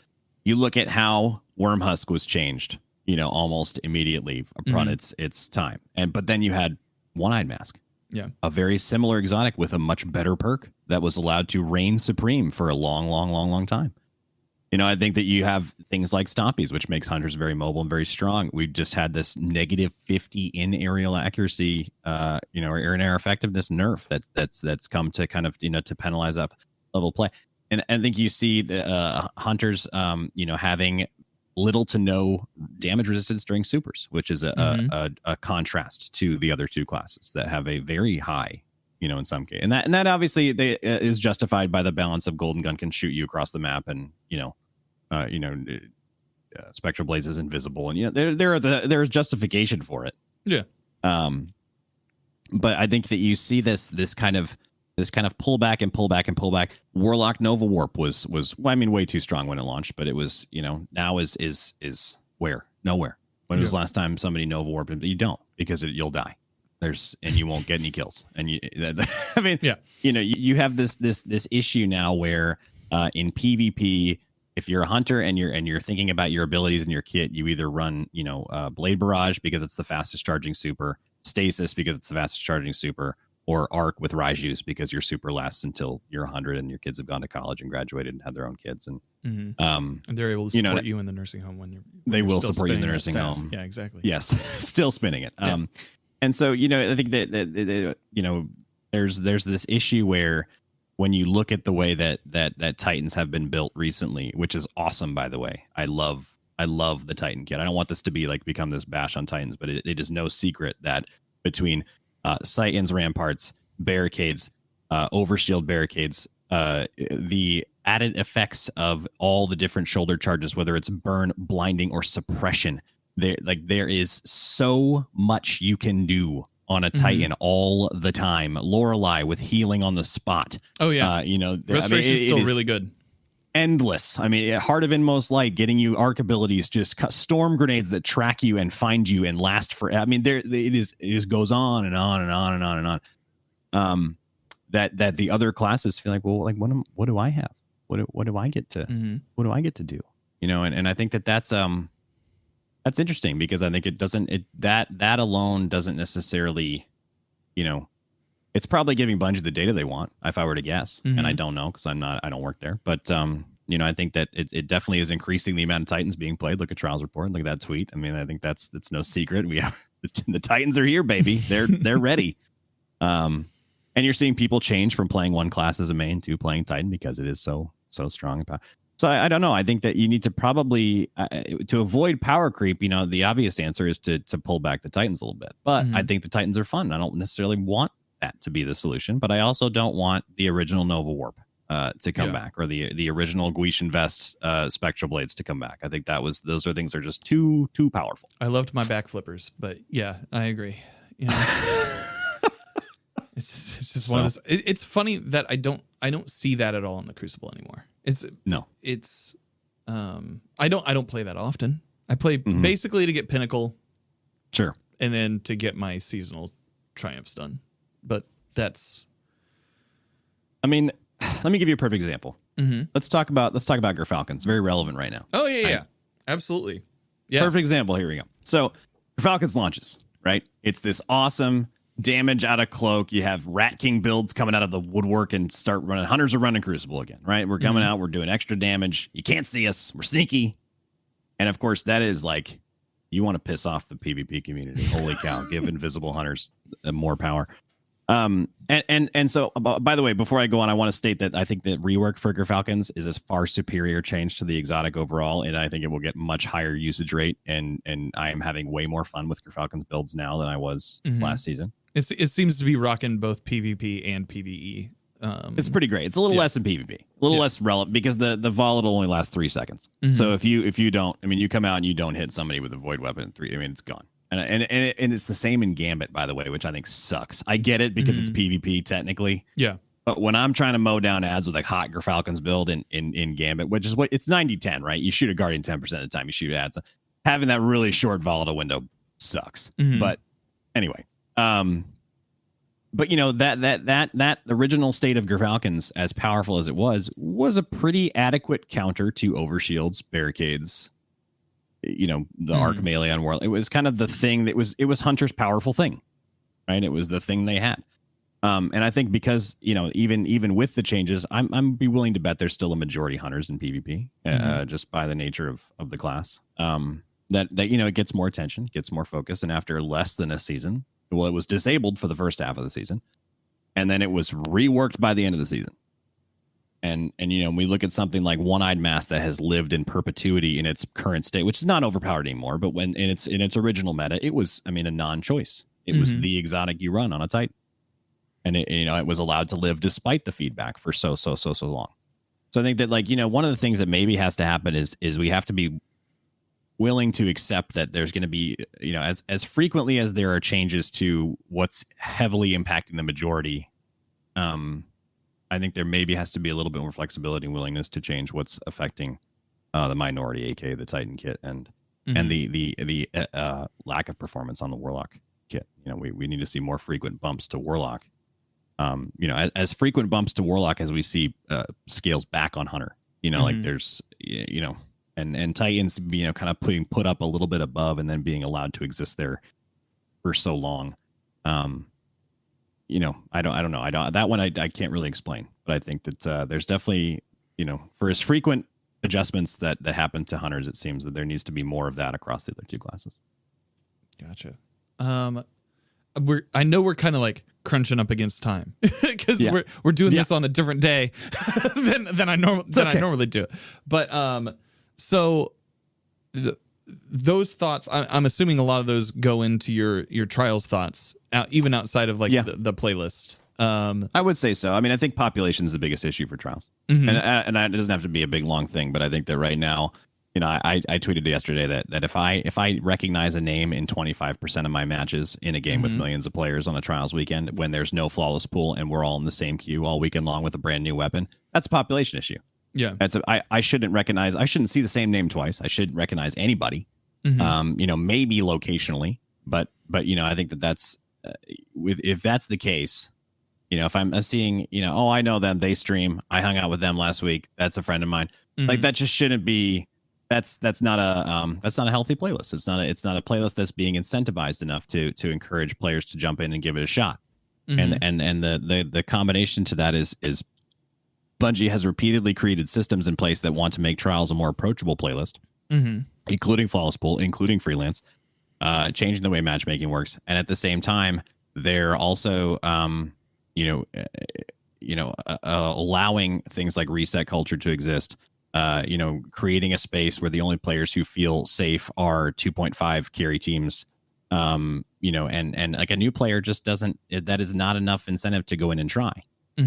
You look at how Wormhusk was changed, almost immediately upon its time. But then you had One-Eyed Mask. Yeah. A very similar exotic with a much better perk that was allowed to reign supreme for a long time. I think that you have things like Stompies, which makes hunters very mobile and very strong. We just had this -50 in aerial accuracy, or in air effectiveness nerf that's come to kind of, to penalize up level play. And I think you see the hunters, having little to no damage resistance during supers, which is a contrast to the other two classes that have a very high, in some case, and that obviously is justified by the balance of Golden Gun can shoot you across the map, and Spectral Blaze is invisible, and there's justification for it. Yeah. But I think that you see this kind of pullback and pullback. Warlock Nova Warp was way too strong when it launched, but it was, now is where? Nowhere. When was the last time somebody Nova Warped? But you don't, because you'll die. And you won't get any kills. And you have this issue now where in PvP, if you're a hunter and you're thinking about your abilities in your kit, you either run, Blade Barrage because it's the fastest charging super, Stasis because it's the fastest charging super, or Arc with Raijus because your super lasts until you're 100 and your kids have gone to college and graduated and had their own kids. And and they're able to support you in the nursing home when they will support you in the nursing home. Yeah, exactly. Yes, still spinning it. Yeah. And so, I think that there's this issue where when you look at the way that Titans have been built recently, which is awesome, by the way. I love the Titan kit. I don't want this to become this bash on Titans, but it is no secret that between Titans, ramparts, barricades, overshield barricades, the added effects of all the different shoulder charges, whether it's burn, blinding, or suppression, there is so much you can do on a Titan all the time. Lorelei with healing on the spot. Oh yeah, Restoration is still really good. Endless. Heart of Inmost Light getting you arc abilities, just storm grenades that track you and find you and last for. It goes on and on and on and on and on. That the other classes feel like, well, like what do I have? What do I get to? What do I get to do? And I think that's interesting, because I think that alone doesn't necessarily, it's probably giving Bungie the data they want, if I were to guess. And I don't know, because I don't work there. But I think that it definitely is increasing the amount of Titans being played. Look at Trials Report. Look at that tweet. I mean, I think that's no secret. We have the Titans are here, baby. They're ready. And you're seeing people change from playing one class as a main to playing Titan because it is so strong. So I don't know. I think that you need to probably to avoid power creep. The obvious answer is to pull back the Titans a little bit. But I think the Titans are fun. I don't necessarily want that to be the solution, but I also don't want the original Nova Warp to come back, or the original Guishan Vest Spectral Blades to come back. I think those are things that are just too powerful. I loved my back flippers, but yeah, I agree. It's just one of those. It's funny that I don't see that at all in the Crucible anymore. I don't play that often. I play basically to get Pinnacle, sure, and then to get my seasonal triumphs done. But that's. I mean, let me give you a perfect example. Let's talk about Gerfalcons. Very relevant right now. Oh yeah, absolutely. Yeah, perfect example. Here we go. So Gerfalcons launches, right? It's this awesome damage out of cloak. You have Rat King builds coming out of the woodwork and start running. Hunters are running Crucible again, right? We're coming out. We're doing extra damage. You can't see us. We're sneaky. And of course, that is like, you want to piss off the PvP community. Holy cow! Give Invisible Hunters more power. And so, by the way, before I go on, I want to state that I think that rework for Gerfalcons is a far superior change to the exotic overall, and I think it will get much higher usage rate. And I am having way more fun with Gerfalcons builds now than I was last season. It seems to be rocking both PvP and PvE. It's pretty great. It's a little less than PvP, a little less relevant because the volatile only lasts 3 seconds. So if you don't, I mean, you come out and you don't hit somebody with a void weapon in 3, I mean, it's gone. And it's the same in Gambit, by the way, which I think sucks. I get it because it's PvP technically. Yeah. But when I'm trying to mow down ads with like hot Gerfalcons build in Gambit, which is what it's 90-10, right? You shoot a Guardian 10% of the time you shoot ads. Having that really short volatile window sucks. But anyway, but that original state of Gerfalcons, as powerful as it was a pretty adequate counter to overshields, barricades, the arc melee on Warlock. It was kind of the thing it was Hunter's powerful thing, right? It was the thing they had. And I think because, even with the changes, I'm be willing to bet there's still a majority Hunters in PvP, just by the nature of the class. That it gets more attention, gets more focus. And after less than a season, well, it was disabled for the first half of the season, and then it was reworked by the end of the season. And we look at something like One-Eyed Mask that has lived in perpetuity in its current state, which is not overpowered anymore. But when in its original meta, it was, a non-choice. It was the exotic you run on a Titan, and it was allowed to live despite the feedback for so long. So I think that one of the things that maybe has to happen is we have to be willing to accept that there's going to be, as frequently as there are changes to what's heavily impacting the majority, I think there maybe has to be a little bit more flexibility and willingness to change what's affecting the minority, aka the Titan kit, and the lack of performance on the Warlock kit. We need to see more frequent bumps to Warlock. As frequent bumps to Warlock as we see scales back on Hunter. Like there's and Titans, kind of put up a little bit above and then being allowed to exist there for so long. I don't know. That one I can't really explain, but I think that there's definitely, for as frequent adjustments that happen to Hunters, it seems that there needs to be more of that across the other two classes. Gotcha. I know we're kind of like crunching up against time because we're doing this on a different day than I normally do. But so those thoughts, I'm assuming a lot of those go into your trials thoughts, even outside of the playlist. I would say so. I mean, I think population is the biggest issue for trials, and it doesn't have to be a big long thing. But I think that right now, I tweeted yesterday that if I recognize a name in 25% of my matches in a game with millions of players on a trials weekend, when there's no flawless pool and we're all in the same queue all weekend long with a brand new weapon, that's a population issue. Yeah, I shouldn't see the same name twice. I shouldn't recognize anybody. Maybe locationally, but I think that's if that's the case, if I'm seeing, I know them, they stream, I hung out with them last week, that's a friend of mine. Like that just shouldn't be. That's not a healthy playlist. It's not a playlist that's being incentivized enough to encourage players to jump in and give it a shot. And the combination to that is Bungie has repeatedly created systems in place that want to make Trials a more approachable playlist, including Flawless Pool, including freelance, changing the way matchmaking works, and at the same time, they're also, allowing things like reset culture to exist. Creating a space where the only players who feel safe are 2.5 carry teams. And like a new player just doesn't. That is not enough incentive to go in and try.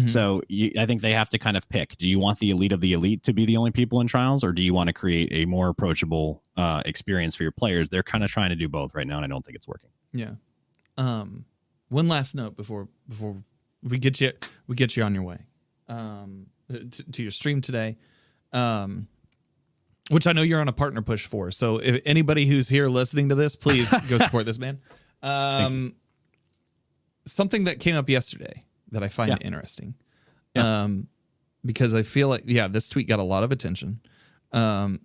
So I think they have to kind of pick. Do you want the elite of the elite to be the only people in Trials, or do you want to create a more approachable experience for your players? They're kind of trying to do both right now, and I don't think it's working. Yeah. One last note before we get you on your way to your stream today, which I know you're on a partner push for. So if anybody who's here listening to this, please go support this man. Something that came up yesterday that I find interesting, because I feel like this tweet got a lot of attention.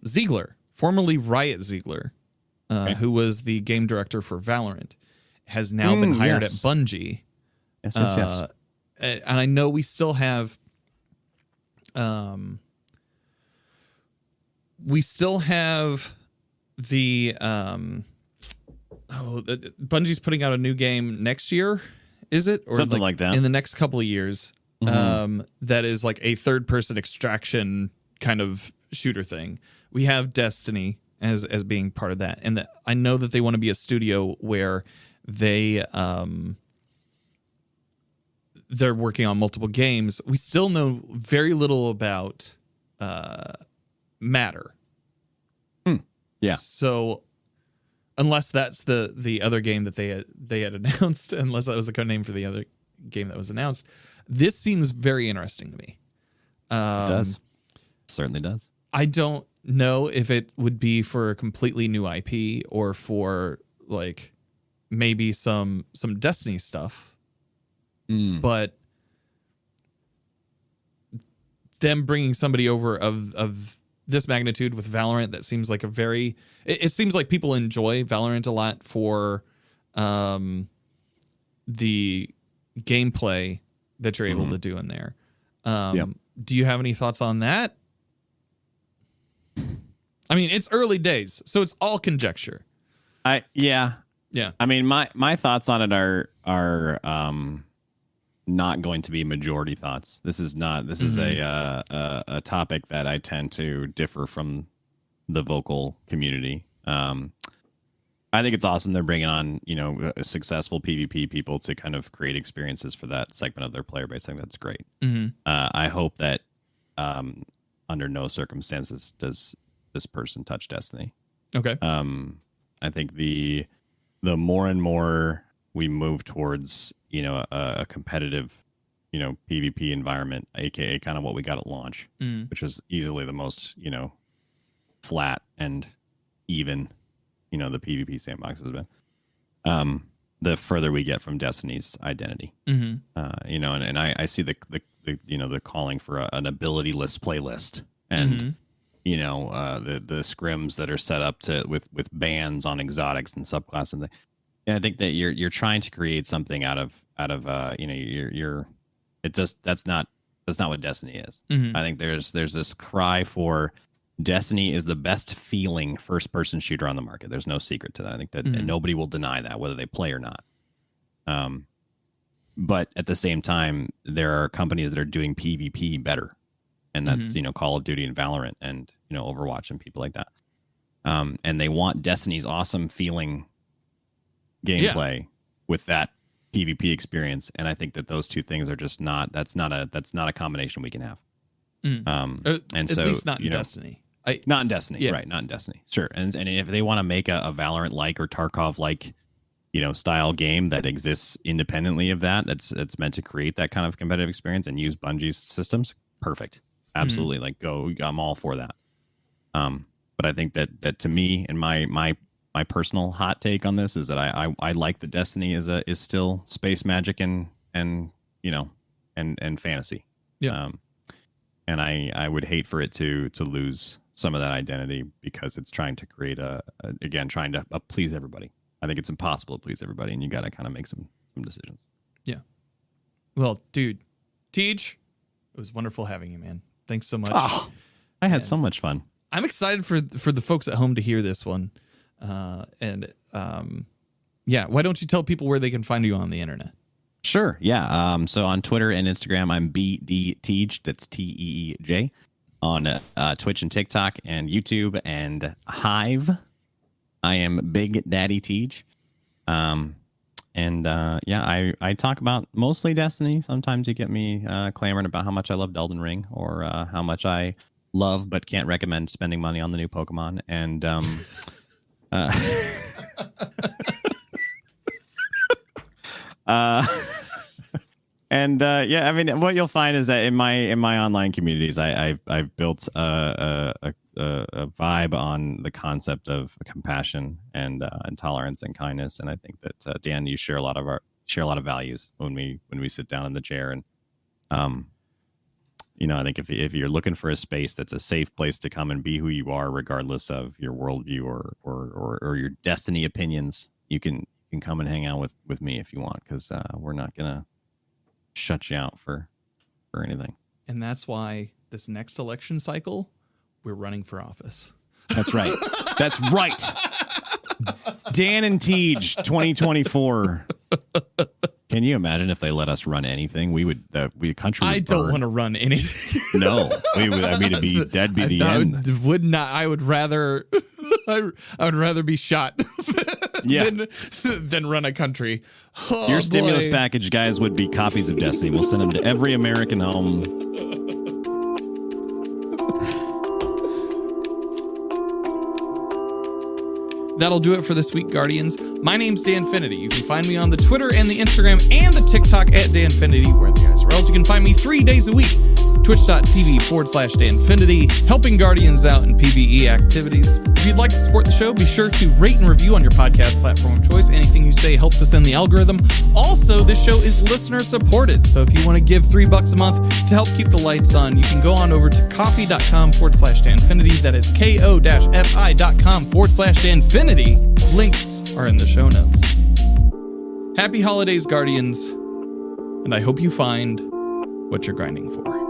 Ziegler, formerly Riot Ziegler, who was the game director for Valorant, has now been hired at Bungie. Yes. And I know we still have the Bungie's putting out a new game next year, is it? Or something like that. In the next couple of years. That is like a third person extraction kind of shooter thing. We have Destiny as being part of that. And I know that they want to be a studio where they're working on multiple games. We still know very little about Matter. Yeah. So unless that's the other game that they had announced, unless that was the code name for the other game that was announced, this seems very interesting to me. It does. Certainly does. I don't know if it would be for a completely new IP or for like maybe some Destiny stuff. But them bringing somebody over of this magnitude with Valorant, that seems like it seems like people enjoy Valorant a lot for the gameplay that you're able to do in there. Do you have any thoughts on that? I mean, it's early days, so it's all conjecture. Yeah. I mean, my thoughts on it are not going to be majority thoughts. This is a topic that I tend to differ from the vocal community. I think it's awesome they're bringing on, successful PvP people to kind of create experiences for that segment of their player base. I think that's great. I hope that under no circumstances does this person touch Destiny. Okay. I think the more and more we move towards, a competitive, PvP environment, aka kind of what we got at launch, which is easily the most, flat and even, the PvP sandbox has been. The further we get from Destiny's identity, and I see the calling for an ability-less playlist, and the scrims that are set up with bans on exotics and subclasses and I think that you're trying to create something out of that's not what Destiny is. I think there's this cry for Destiny is the best feeling first person shooter on the market. There's no secret to that. I think that nobody will deny that, whether they play or not. But at the same time, there are companies that are doing PvP better, and that's Call of Duty and Valorant and Overwatch and people like that. And they want Destiny's awesome feeling gameplay with that PvP experience, and I think that those two things are just not a combination we can have. And at least not in Destiny. Not in Destiny, right? Not in Destiny, sure. And if they want to make a Valorant like or Tarkov like style game that exists independently of that's meant to create that kind of competitive experience and use Bungie's systems, perfect, absolutely. Like go, I'm all for that. But I think that to me, and my personal hot take on this is that I like that Destiny is still space magic and fantasy. Yeah. And I would hate for it to lose some of that identity because it's trying to create trying to please everybody. I think it's impossible to please everybody, and you got to kind of make some decisions. Yeah. Well, dude, Teej, It was wonderful having you, man. Thanks so much. Oh, I had so much fun. I'm excited for the folks at home to hear this one. Why don't you tell people where they can find you on the internet? Sure. Yeah. So on Twitter and Instagram, I'm BDTeej. That's TEEJ. On Twitch and TikTok and YouTube and Hive, I am BigDaddyTeej. I talk about mostly Destiny. Sometimes you get me clamoring about how much I love Elden Ring, or how much I love but can't recommend spending money on the new Pokemon. And I mean, what you'll find is that in my online communities, I've built a vibe on the concept of compassion and tolerance and kindness, and I think that Dan, you share a lot of values when we sit down in the chair, and I think if you're looking for a space that's a safe place to come and be who you are, regardless of your worldview or your Destiny opinions, you can come and hang out with me if you want, because we're not gonna shut you out for anything. And that's why this next election cycle, we're running for office. That's right. That's right. Dan and Teej 2024. Can you imagine if they let us run anything? We would the country would I burn. don't want to run anything. No. That'd be the end. Would not. I would rather I would rather be shot than run a country. Oh, your stimulus package, guys, would be copies of Destiny. We'll send them to every American home. That'll do it for this week, Guardians. My name's Danfinity. You can find me on the Twitter and the Instagram and the TikTok at Danfinity, where the guys, or else you can find me 3 days a week. Twitch.tv/Danfinity, helping Guardians out in PvE activities. If you'd like to support the show, be sure to rate and review on your podcast platform of choice. Anything you say helps us in the algorithm. Also, this show is listener supported, so if you want to give $3 a month to help keep the lights on, you can go on over to coffee.com/Danfinity. That is ko-fi.com/Danfinity. Links are in the show notes. Happy holidays, Guardians, and I hope you find what you're grinding for.